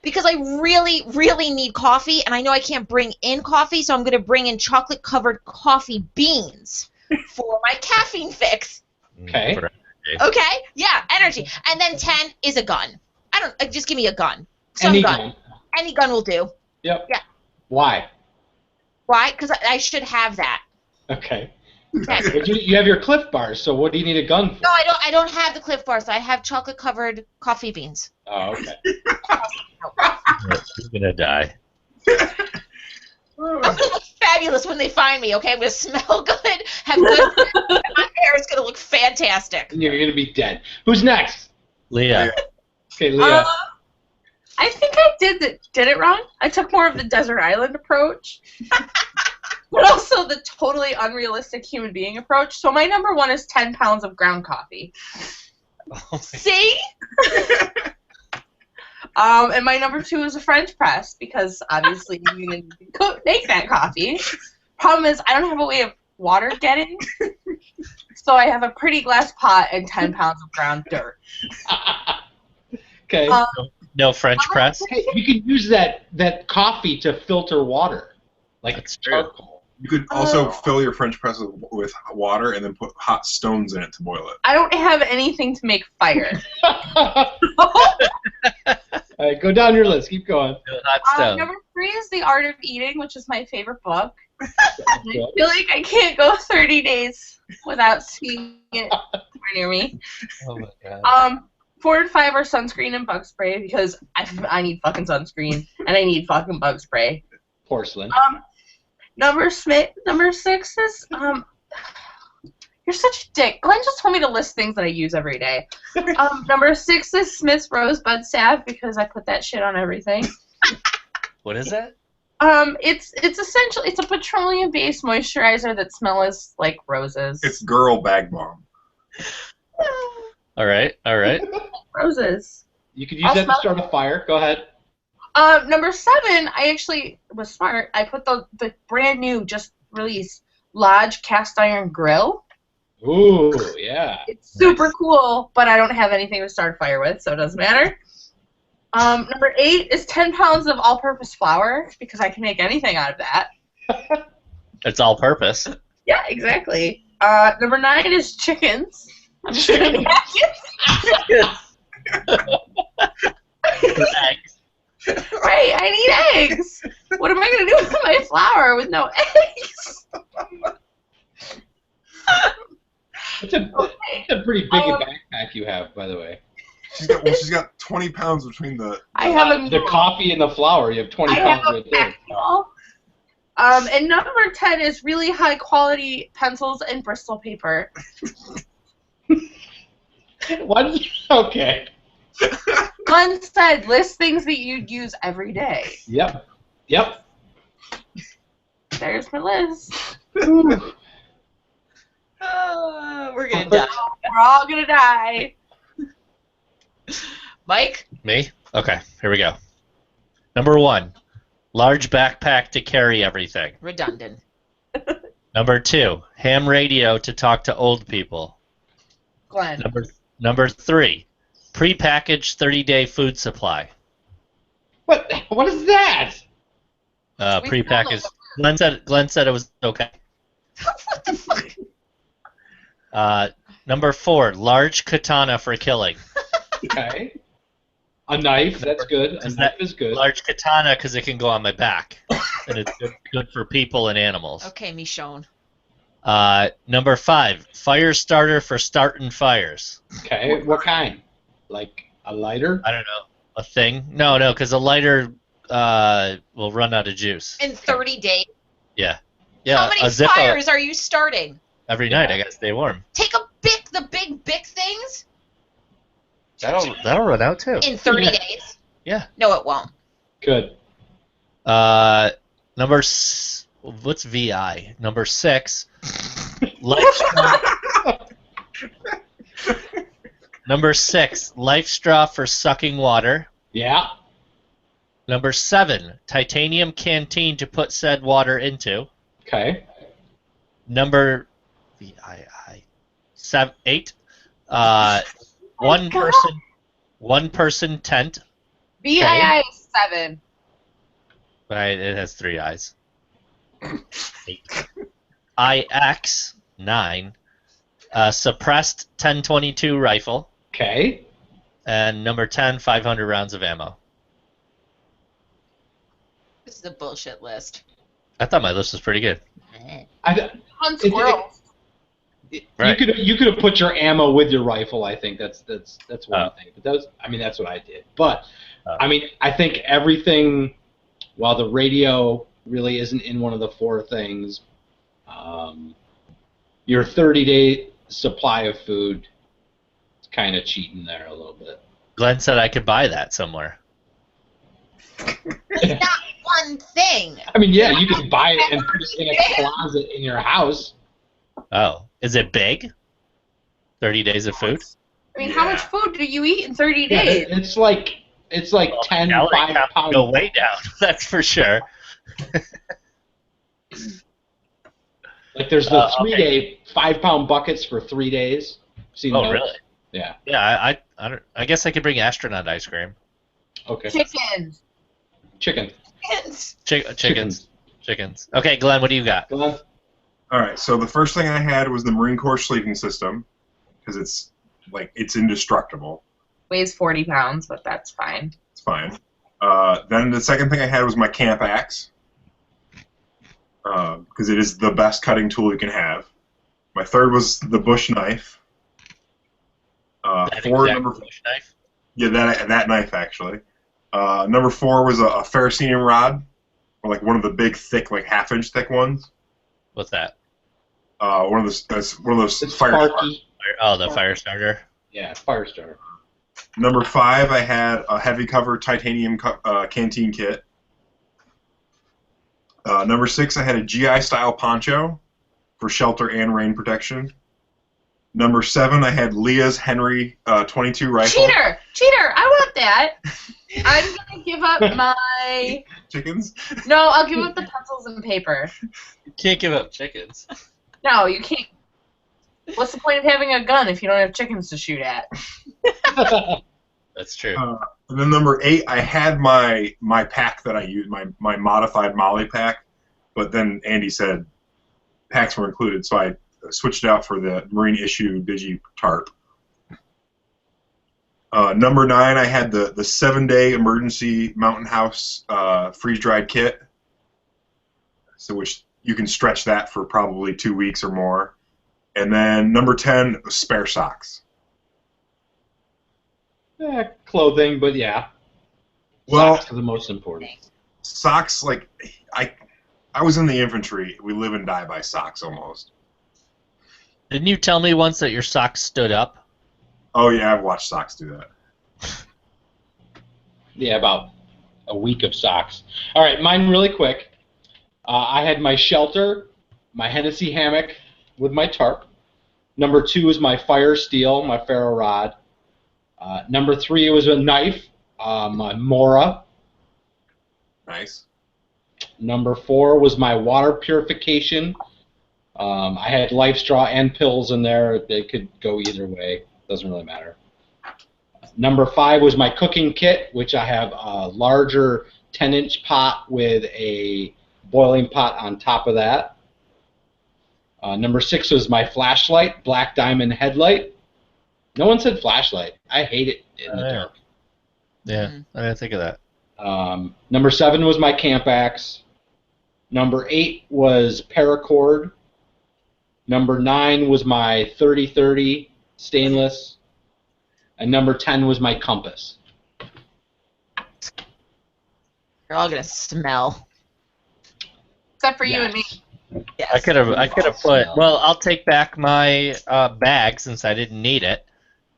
Speaker 5: Because I really, really need coffee, and I know I can't bring in coffee, so I'm going to bring in chocolate-covered coffee beans for my caffeine fix.
Speaker 3: Okay.
Speaker 1: For-
Speaker 5: Okay? Yeah, energy. And then 10 is a gun. Just give me a gun. Some
Speaker 3: Any
Speaker 5: gun.
Speaker 3: gun.
Speaker 5: Any gun will do.
Speaker 3: Yep.
Speaker 5: Yeah.
Speaker 3: Why?
Speaker 5: Why? Because I should have that.
Speaker 3: Okay.
Speaker 5: Okay.
Speaker 3: But you have your Cliff Bars, so what do you need a gun for?
Speaker 5: No, I don't have the Cliff Bars. I have chocolate-covered coffee beans.
Speaker 3: Oh, okay.
Speaker 1: You're gonna die.
Speaker 5: I'm gonna look fabulous when they find me. Okay, I'm gonna smell good, have good, and my hair is gonna look fantastic.
Speaker 3: And you're going to be dead. Who's next?
Speaker 1: Leah.
Speaker 3: Okay, Leah.
Speaker 2: I think I did it wrong. I took more of the desert island approach, but also the totally unrealistic human being approach. So my number 1 is 10 pounds of ground coffee.
Speaker 5: See?
Speaker 2: And my number 2 is a French press because obviously you need to make that coffee. Problem is I don't have a way of water getting, so I have a pretty glass pot and 10 pounds of ground dirt.
Speaker 3: Okay.
Speaker 1: No French press.
Speaker 3: Hey, you can use that coffee to filter water. Like
Speaker 1: That's true.
Speaker 3: charcoal.
Speaker 4: You could also fill your French press with water and then put hot stones in it to boil it.
Speaker 2: I don't have anything to make fire.
Speaker 3: All right, go down your list. Keep going.
Speaker 1: Hot stone.
Speaker 2: Number 3 is The Art of Eating, which is my favorite book. I feel like I can't go 30 days without seeing it near me.
Speaker 1: Oh my god.
Speaker 2: 4 and 5 are sunscreen and bug spray because I need fucking sunscreen and I need fucking bug spray.
Speaker 3: Porcelain.
Speaker 2: Number 6 is you're such a dick. Glenn just told me to list things that I use every day. Number 6 is Smith's Rosebud Salve because I put that shit on everything.
Speaker 1: What is that?
Speaker 2: It's essentially it's a petroleum-based moisturizer that smells like roses.
Speaker 4: It's girl bag bomb.
Speaker 1: All right.
Speaker 2: Roses.
Speaker 3: You could use that to start a fire. Go ahead.
Speaker 2: Number 7, I actually was smart. I put the brand new, just released Lodge cast iron grill.
Speaker 3: Ooh, yeah.
Speaker 2: It's super cool, but I don't have anything to start a fire with, so it doesn't matter. Number 8 is 10 pounds of all-purpose flour because I can make anything out of that.
Speaker 1: It's all purpose.
Speaker 2: Yeah, exactly. Number 9 is chickens. I'm sure
Speaker 1: Eggs.
Speaker 2: Right, I need eggs. What am I going to do with my flour with no eggs?
Speaker 3: It's a pretty big backpack you have, by the way.
Speaker 4: She's got 20 pounds between the.
Speaker 2: I have
Speaker 3: the coffee and the flour. You have 20 pounds right there.
Speaker 2: And number 10 is really high quality pencils and Bristol paper.
Speaker 3: What? Okay.
Speaker 2: Glenn said, list things that you'd use every day.
Speaker 3: Yep.
Speaker 2: There's my list.
Speaker 5: We're gonna die.
Speaker 2: We're all gonna die.
Speaker 5: Mike?
Speaker 1: Me? Okay, here we go. Number 1, large backpack to carry everything.
Speaker 5: Redundant.
Speaker 1: Number 2, ham radio to talk to old people.
Speaker 2: Glenn.
Speaker 1: Number 3, prepackaged 30-day food supply.
Speaker 3: What is that?
Speaker 1: Prepackaged. Glenn said it was okay.
Speaker 2: What the fuck?
Speaker 1: Number 4, large katana for killing.
Speaker 3: Okay. A knife, that's good. A knife is good.
Speaker 1: Large katana because it can go on my back. And it's good for people and animals.
Speaker 5: Okay, Michonne.
Speaker 1: Number 5, fire starter for starting fires.
Speaker 3: Okay, what kind? Like a lighter?
Speaker 1: I don't know. A thing? No, because a lighter will run out of juice.
Speaker 5: In 30 days.
Speaker 1: Yeah.
Speaker 5: How many fires are you starting?
Speaker 1: Every night, I gotta stay warm.
Speaker 5: Take the big Bic things.
Speaker 1: That'll run out too.
Speaker 5: In 30 days?
Speaker 1: Yeah.
Speaker 5: No, it won't.
Speaker 3: Good.
Speaker 1: What's VI? Number 6. Life straw. Number 6. Life straw for sucking water.
Speaker 3: Yeah.
Speaker 1: Number 7. Titanium canteen to put said water into.
Speaker 3: Okay.
Speaker 1: Number 8. One person tent.
Speaker 2: VII is 7.
Speaker 1: It has 3 eyes. 8. IX 9. Suppressed 1022 rifle.
Speaker 3: Okay.
Speaker 1: And number 10, 500 rounds of ammo.
Speaker 5: This is a bullshit list.
Speaker 1: I thought my list was pretty good.
Speaker 2: On squirrels.
Speaker 1: Right.
Speaker 3: You could have put your ammo with your rifle. I think that's one thing. But that's what I did. But I think everything. While the radio really isn't in one of the 4 things, your 30-day supply of food is kind of cheating there a little bit.
Speaker 1: Glenn said I could buy that somewhere.
Speaker 5: It's not one thing.
Speaker 3: I mean, yeah, you can buy it and put it in a closet in your house.
Speaker 1: Oh, is it big? 30 days of food?
Speaker 2: I mean, how much food do you eat in 30 days?
Speaker 3: It's like 10 5-pound.
Speaker 1: Go way down. That's for sure.
Speaker 3: Like there's the 3-day 5-pound buckets for 3 days. Seen those?
Speaker 1: Really?
Speaker 3: Yeah.
Speaker 1: Yeah, I guess I could bring astronaut ice cream.
Speaker 3: Okay.
Speaker 2: Chickens.
Speaker 3: Chicken.
Speaker 5: Chickens.
Speaker 1: Chickens. Chickens. Okay, Glenn, what do you got?
Speaker 3: Glenn?
Speaker 4: All right, so the first thing I had was the Marine Corps sleeping system, because it's indestructible.
Speaker 2: Weighs 40 pounds, but that's fine.
Speaker 4: It's fine. Then the second thing I had was my camp axe, because it is the best cutting tool you can have. My third was the bush knife.
Speaker 1: That bush knife?
Speaker 4: Yeah, that knife actually. Number 4 was a ferrocenium rod, or like one of the big, thick, like half-inch thick ones.
Speaker 1: What's that?
Speaker 4: One of those
Speaker 3: It's
Speaker 4: fire
Speaker 3: Sparky.
Speaker 1: Oh, the fire starter.
Speaker 3: Yeah, fire starter.
Speaker 4: Number 5, I had a heavy cover titanium canteen kit. Number 6, I had a GI style poncho for shelter and rain protection. Number 7, I had Leah's Henry 22 rifle.
Speaker 2: Cheater! I want that. I'm gonna give up my
Speaker 4: Chickens?
Speaker 2: No, I'll give up the pencils and paper.
Speaker 1: You can't give up chickens.
Speaker 2: No, you can't. What's the point of having a gun if you don't have chickens to shoot at?
Speaker 1: That's true.
Speaker 4: And then number 8, I had my pack that I used, my modified Molly pack, but then Andy said packs were included, so I switched it out for the Marine issue Digi tarp. Number 9, I had the 7-day emergency Mountain House freeze-dried kit, so which you can stretch that for probably 2 weeks or more. And then number 10, spare socks.
Speaker 3: Clothing, but yeah.
Speaker 4: Well,
Speaker 3: socks are the most important.
Speaker 4: Socks, like, I was in the infantry. We live and die by socks almost.
Speaker 1: Didn't you tell me once that your socks stood up?
Speaker 4: Oh, yeah, I've watched socks do that.
Speaker 3: Yeah, about a week of socks. All right, mine really quick. I had my shelter, my Hennessy hammock with my tarp. Number 2 is my fire steel, my ferro rod. Number 3 was a knife, my Mora.
Speaker 4: Nice.
Speaker 3: Number 4 was my water purification. I had life straw and pills in there. They could go either way. Doesn't really matter. Number 5 was my cooking kit, which I have a larger 10-inch pot with a boiling pot on top of that. Number 6 was my flashlight, black diamond headlight. No one said flashlight. I hate it in the dark.
Speaker 1: Yeah, I didn't think of that.
Speaker 3: Number 7 was my camp axe. Number 8 was paracord. Number 9 was my 30-30 stainless. And number 10 was my compass.
Speaker 5: You're all gonna smell.
Speaker 2: Except for you and me.
Speaker 5: Yes.
Speaker 1: I could have put. Well, I'll take back my bag since I didn't need it,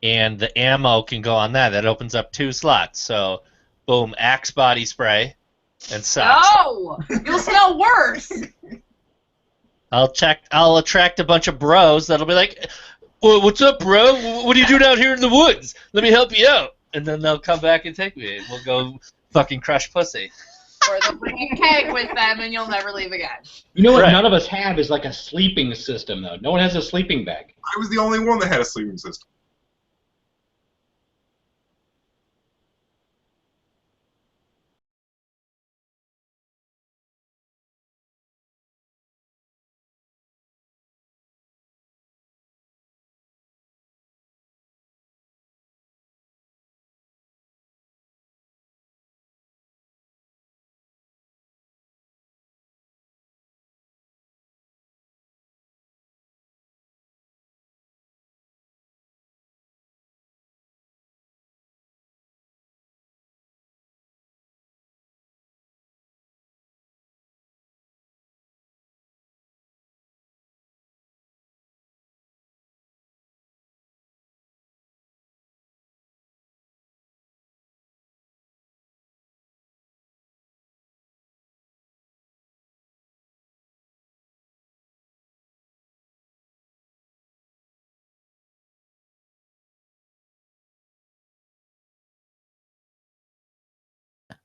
Speaker 1: and the ammo can go on that. That opens up 2 slots. So, boom, axe body spray, and socks.
Speaker 2: No, you'll smell worse.
Speaker 1: I'll attract a bunch of bros that'll be like, well, "What's up, bro? What are you doing out here in the woods? Let me help you out." And then they'll come back and take me, and we'll go fucking crush pussy.
Speaker 2: Or they'll bring a keg with them, and you'll never leave again.
Speaker 3: You know what
Speaker 1: Right.
Speaker 3: none of us have is like a sleeping system, though. No one has a sleeping bag.
Speaker 4: I was the only one that had a sleeping system.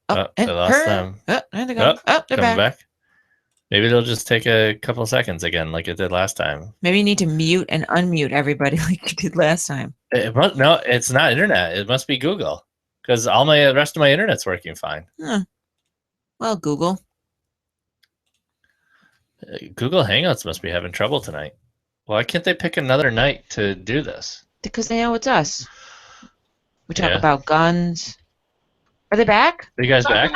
Speaker 1: Oh, I lost them.
Speaker 5: Oh, there they
Speaker 1: Oh,
Speaker 5: go. Oh, they're
Speaker 1: coming
Speaker 5: back.
Speaker 1: back. Maybe it'll just take a couple seconds again, like it did last time.
Speaker 5: Maybe you need to mute and unmute everybody like you did last time.
Speaker 1: No, it's not internet. It must be Google, because the rest of my internet's working fine.
Speaker 5: Huh. Well, Google.
Speaker 1: Google Hangouts must be having trouble tonight. Why can't they pick another night to do this?
Speaker 5: Because they know it's us. We talk
Speaker 1: Yeah.
Speaker 5: about guns. Are they back?
Speaker 1: Are you guys back?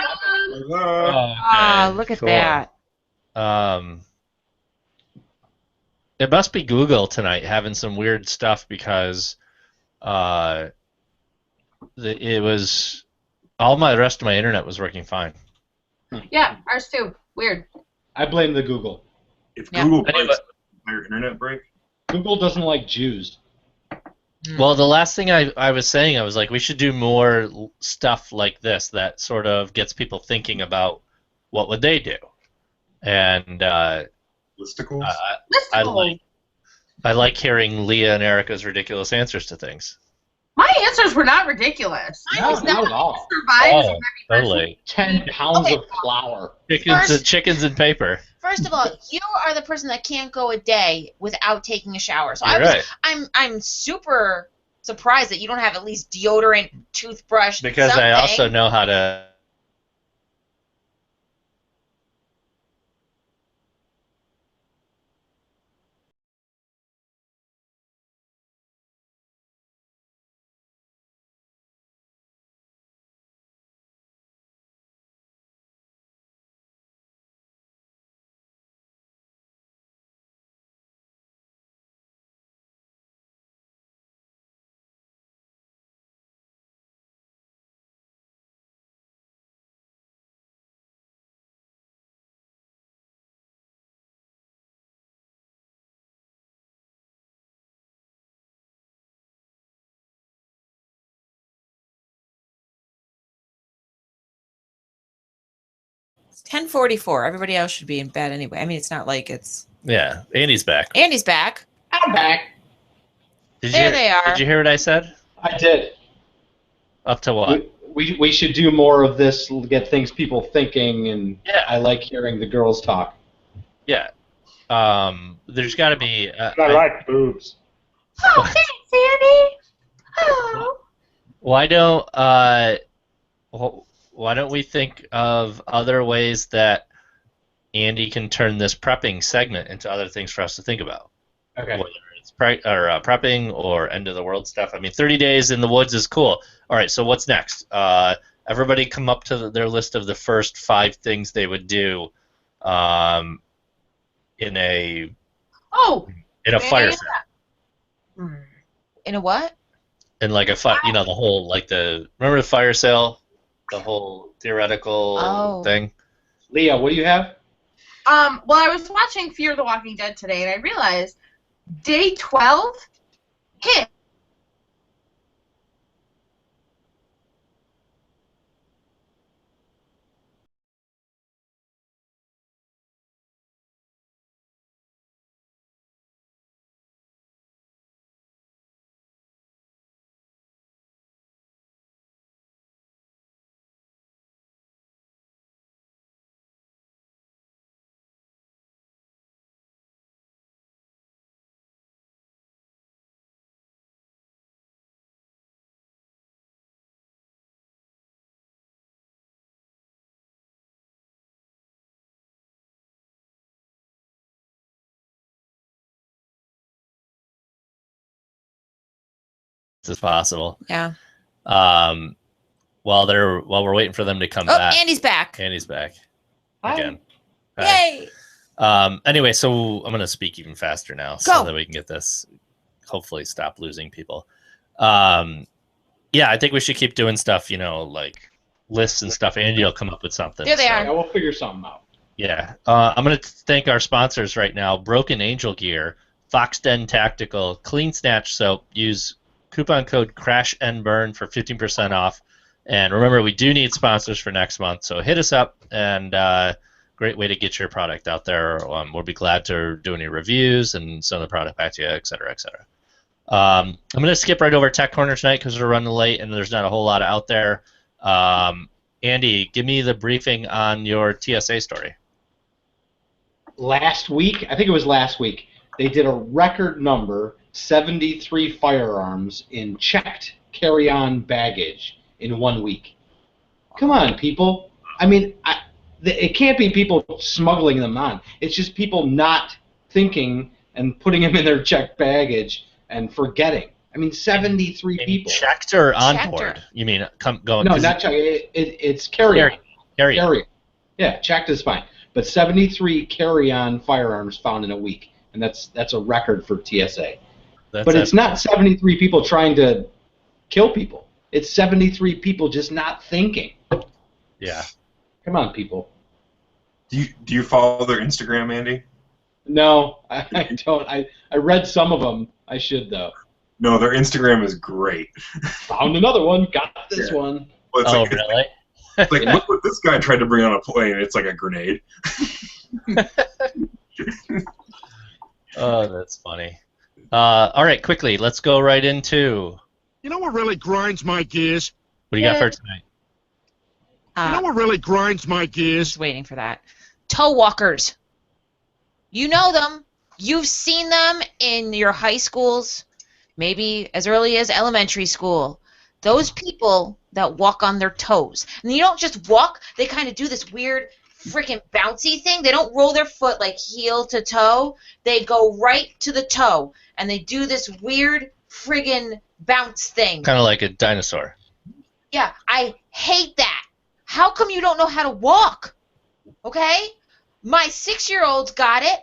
Speaker 5: Ah, look at
Speaker 1: cool.
Speaker 5: that.
Speaker 1: It must be Google tonight having some weird stuff because it was all the rest of my internet was working fine.
Speaker 2: Yeah, ours too. Weird.
Speaker 3: I blame the Google.
Speaker 4: If
Speaker 5: Yeah.
Speaker 4: Google breaks, your internet break?
Speaker 3: Google doesn't like Jews.
Speaker 1: Well, the last thing I was saying, I was like, we should do more stuff like this that sort of gets people thinking about what would they do. And
Speaker 4: Listicles?
Speaker 1: I like hearing Leah and Erica's ridiculous answers to things.
Speaker 2: My answers were not ridiculous.
Speaker 3: No, not at all.
Speaker 2: Survives
Speaker 1: Totally.
Speaker 3: 10 pounds of flour.
Speaker 1: Chickens and paper.
Speaker 5: First of all, you are the person that can't go a day without taking a shower. So
Speaker 1: You're right.
Speaker 5: I'm super surprised that you don't have at least deodorant, toothbrush,
Speaker 1: Because
Speaker 5: something.
Speaker 1: I also know how to.
Speaker 5: It's 10:44. Everybody else should be in bed anyway. I mean, it's not like it's.
Speaker 1: Yeah, Andy's back.
Speaker 5: Andy's back.
Speaker 3: I'm back.
Speaker 5: They are.
Speaker 1: Did you hear what I said?
Speaker 3: I did.
Speaker 1: Up to what?
Speaker 3: We should do more of this, get people thinking, and
Speaker 1: Yeah.
Speaker 3: I like hearing the girls talk.
Speaker 1: Yeah. There's got to be.
Speaker 3: I like boobs.
Speaker 2: Oh, thanks, Andy. Oh.
Speaker 1: Why don't we think of other ways that Andy can turn this prepping segment into other things for us to think about?
Speaker 3: Okay.
Speaker 1: Whether it's prepping or end of the world stuff. I mean, 30 days in the woods is cool. All right, so what's next? Everybody come up to their list of the first 5 things they would do in a fire sale.
Speaker 5: In a what?
Speaker 1: In like the whole remember the fire sale, the whole theoretical thing.
Speaker 3: Leah, what do you have?
Speaker 2: Well, I was watching Fear the Walking Dead today, and I realized day 12 hit.
Speaker 1: As possible.
Speaker 5: Yeah.
Speaker 1: While we're waiting for them to come back.
Speaker 5: Andy's back.
Speaker 1: Andy's back.
Speaker 3: Hi.
Speaker 1: Again.
Speaker 5: Yay!
Speaker 1: Anyway, so I'm gonna speak even faster now so that we can get this. Hopefully, stop losing people. Yeah, I think we should keep doing stuff. Like lists and stuff. Andy will come up with something.
Speaker 5: There they are.
Speaker 3: Yeah, we'll figure something out.
Speaker 1: Yeah. I'm going to thank our sponsors right now. Broken Angel Gear, Foxden Tactical, Clean Snatch Soap. Use coupon code CRASHANDBURN for 15% off. And remember, we do need sponsors for next month, so hit us up. And great way to get your product out there. We'll be glad to do any reviews and send the product back to you, et cetera, et cetera. I'm going to skip right over Tech Corner tonight because we're running late and there's not a whole lot out there. Andy, give me the briefing on your TSA story.
Speaker 3: Last week, I think it was last week, they did a record number, 73 firearms in checked carry-on baggage in 1 week. Come on, people. I mean, it can't be people smuggling them on. It's just people not thinking and putting them in their checked baggage and forgetting. I mean, 73 people.
Speaker 1: Checked or on
Speaker 5: Checked
Speaker 1: board?
Speaker 5: or-
Speaker 1: You mean going?
Speaker 3: No, not checked. It's carry-on.
Speaker 1: Carry-on.
Speaker 3: Yeah, checked is fine. But 73 carry-on firearms found in a week, and that's a record for TSA. But it's not 73 people trying to kill people. It's 73 people just not thinking.
Speaker 1: Yeah.
Speaker 3: Come on, people.
Speaker 4: Do you follow their Instagram, Andy?
Speaker 3: No, I don't. I read some of them. I should, though.
Speaker 4: No, their Instagram is great.
Speaker 3: Found another one. Got this one.
Speaker 4: Well, it's like,
Speaker 1: really?
Speaker 4: It's like, look what this guy tried to bring on a plane. It's like a grenade.
Speaker 1: Oh, that's funny. All right, quickly, let's go right into.
Speaker 7: You know what really grinds my gears?
Speaker 1: What do you got for tonight?
Speaker 7: You know what really grinds my gears?
Speaker 5: Just waiting for that. Toe walkers. You know them. You've seen them in your high schools, maybe as early as elementary school. Those people that walk on their toes. And you don't just walk, they kind of do this weird freaking bouncy thing. They don't roll their foot like heel to toe. They go right to the toe. And they do this weird friggin' bounce thing.
Speaker 1: Kind of like a dinosaur.
Speaker 5: Yeah, I hate that. How come you don't know how to walk? Okay? My 6-year-olds got it.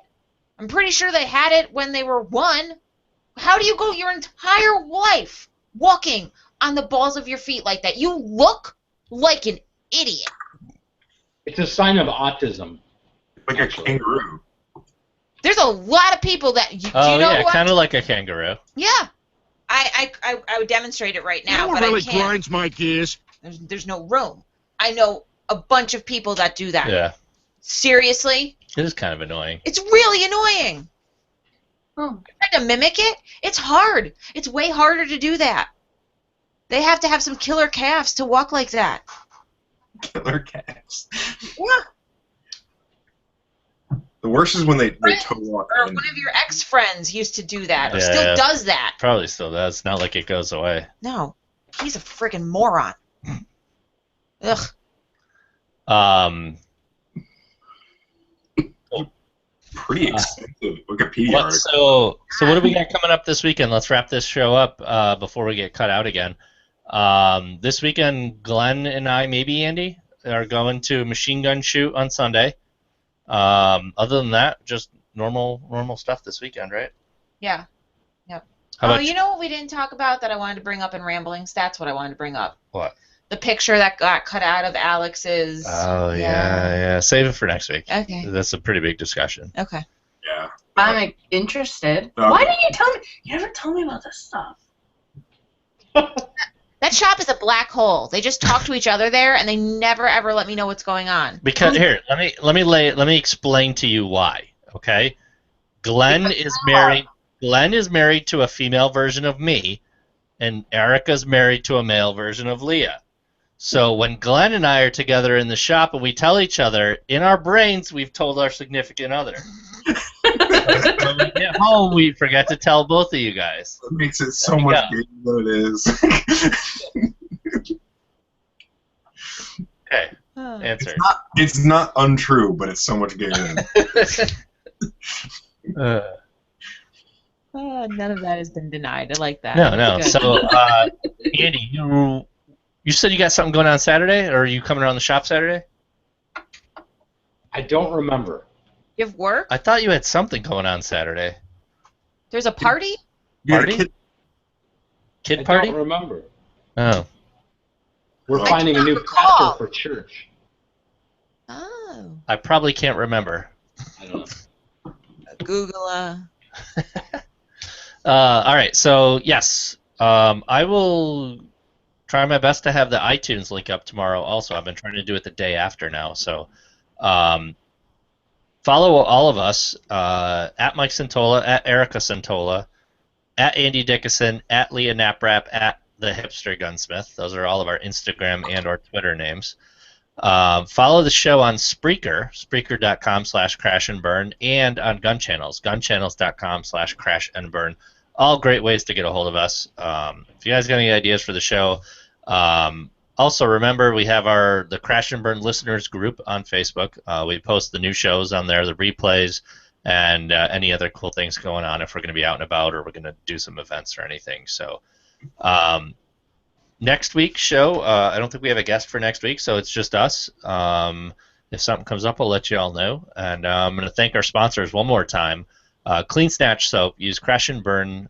Speaker 5: I'm pretty sure they had it when they were 1. How do you go your entire life walking on the balls of your feet like that? You look like an idiot.
Speaker 3: It's a sign of autism.
Speaker 4: Like a kangaroo.
Speaker 5: There's a lot of people that... do
Speaker 1: Oh,
Speaker 5: you know
Speaker 1: yeah,
Speaker 5: what?
Speaker 1: kind of like a kangaroo.
Speaker 5: Yeah. I would demonstrate it right now,
Speaker 7: You know what
Speaker 5: but
Speaker 7: really
Speaker 5: I can't.
Speaker 7: grinds my gears?
Speaker 5: There's no room. I know a bunch of people that do that.
Speaker 1: Yeah.
Speaker 5: Seriously?
Speaker 1: It is kind of annoying.
Speaker 5: It's really annoying.
Speaker 2: Oh.
Speaker 5: Trying to mimic it, it's hard. It's way harder to do that. They have to have some killer calves to walk like that.
Speaker 4: Killer cats.
Speaker 5: Yeah.
Speaker 4: The worst is when they toe walk
Speaker 5: Or
Speaker 4: in.
Speaker 5: one of your ex-friends used to do that, or
Speaker 1: Yeah,
Speaker 5: still
Speaker 1: yeah.
Speaker 5: does that.
Speaker 1: Probably still does. It's not like it goes away.
Speaker 5: No, he's a freaking moron. Ugh.
Speaker 4: Pretty extensive Wikipedia
Speaker 1: What,
Speaker 4: article.
Speaker 1: so what do we got coming up this weekend? Let's wrap this show up before we get cut out again. This weekend, Glenn and I, maybe Andy, are going to a machine gun shoot on Sunday. Other than that, just normal stuff this weekend, right?
Speaker 5: Yeah. Yep.
Speaker 1: How
Speaker 5: Oh,
Speaker 1: about
Speaker 5: you know what we didn't talk about that I wanted to bring up in Ramblings? That's what I wanted to bring up.
Speaker 1: What?
Speaker 5: The picture that got cut out of Alex's.
Speaker 1: Oh, yeah. Save it for next week.
Speaker 5: Okay.
Speaker 1: That's a pretty big discussion.
Speaker 5: Okay.
Speaker 4: Yeah.
Speaker 2: I'm interested.
Speaker 4: Okay.
Speaker 2: Why didn't you tell me? You never tell me about this stuff.
Speaker 5: That shop is a black hole. They just talk to each other there, and they never ever let me know what's going on.
Speaker 1: Because here, let me explain to you why. Okay, Glenn is married to a female version of me, and Erica's married to a male version of Leah. So when Glenn and I are together in the shop and we tell each other, in our brains we've told our significant other. When we get home, we forget to tell both of you guys.
Speaker 4: It makes it so much bigger than it is.
Speaker 1: Okay, answer.
Speaker 4: It's not untrue, but it's so much bigger than
Speaker 5: None of that has been denied. I like that.
Speaker 1: No.
Speaker 5: That's good.
Speaker 1: So, Andy, you said you got something going on Saturday, or are you coming around the shop Saturday?
Speaker 3: I don't remember.
Speaker 5: You have work?
Speaker 1: I thought you had something going on Saturday.
Speaker 5: There's a party?
Speaker 1: Party? Kid party?
Speaker 3: I don't remember.
Speaker 1: Oh.
Speaker 3: We're
Speaker 4: I
Speaker 3: finding a
Speaker 5: do
Speaker 3: new
Speaker 5: not recall.
Speaker 3: pastor for church.
Speaker 5: Oh.
Speaker 1: I probably can't remember.
Speaker 3: I don't know.
Speaker 5: Google.
Speaker 1: All right, so yes, I will try my best to have the iTunes link up tomorrow also. I've been trying to do it the day after now, so follow all of us, at Mike Santola, at Erica Santola, at Andy Dickinson, at Leah Knaprap, at the Hipster Gunsmith. Those are all of our Instagram and or Twitter names. Follow the show on Spreaker, Spreaker.com/crashandburn, and on Gun Channels, gunchannels.com/crashandburn. All great ways to get a hold of us. If you guys got any ideas for the show, Also, remember we have the Crash and Burn listeners group on Facebook. We post the new shows on there, the replays, and any other cool things going on if we're going to be out and about or we're going to do some events or anything. So next week's show, I don't think we have a guest for next week, so it's just us. If something comes up, I'll let you all know. And I'm going to thank our sponsors one more time. Clean Snatch Soap. Use Crash and Burn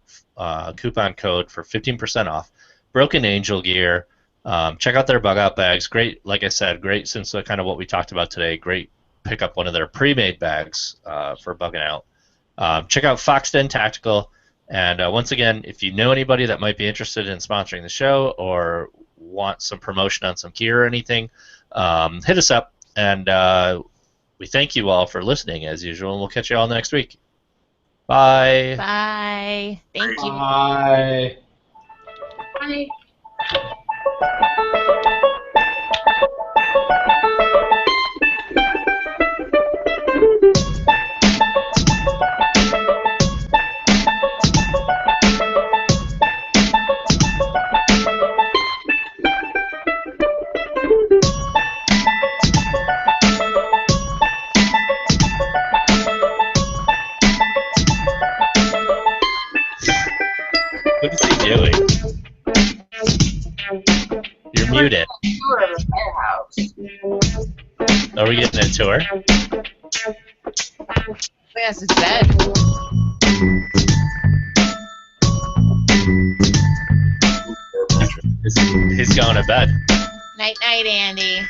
Speaker 1: coupon code for 15% off. Broken Angel gear. Check out their bug out bags. Great, like I said, great since kind of what we talked about today. Great, pick up one of their pre-made bags for bugging out. Check out Fox Den Tactical. And once again, if you know anybody that might be interested in sponsoring the show or want some promotion on some gear or anything, hit us up. And we thank you all for listening as usual. And we'll catch you all next week. Bye.
Speaker 5: Bye. Thank you.
Speaker 3: Bye.
Speaker 2: Bye.
Speaker 1: What is he doing? You're muted.
Speaker 2: Tour of the firehouse.
Speaker 1: Are we getting a tour?
Speaker 2: Yes, it's dead.
Speaker 1: He's going to bed.
Speaker 5: Night, night, Andy.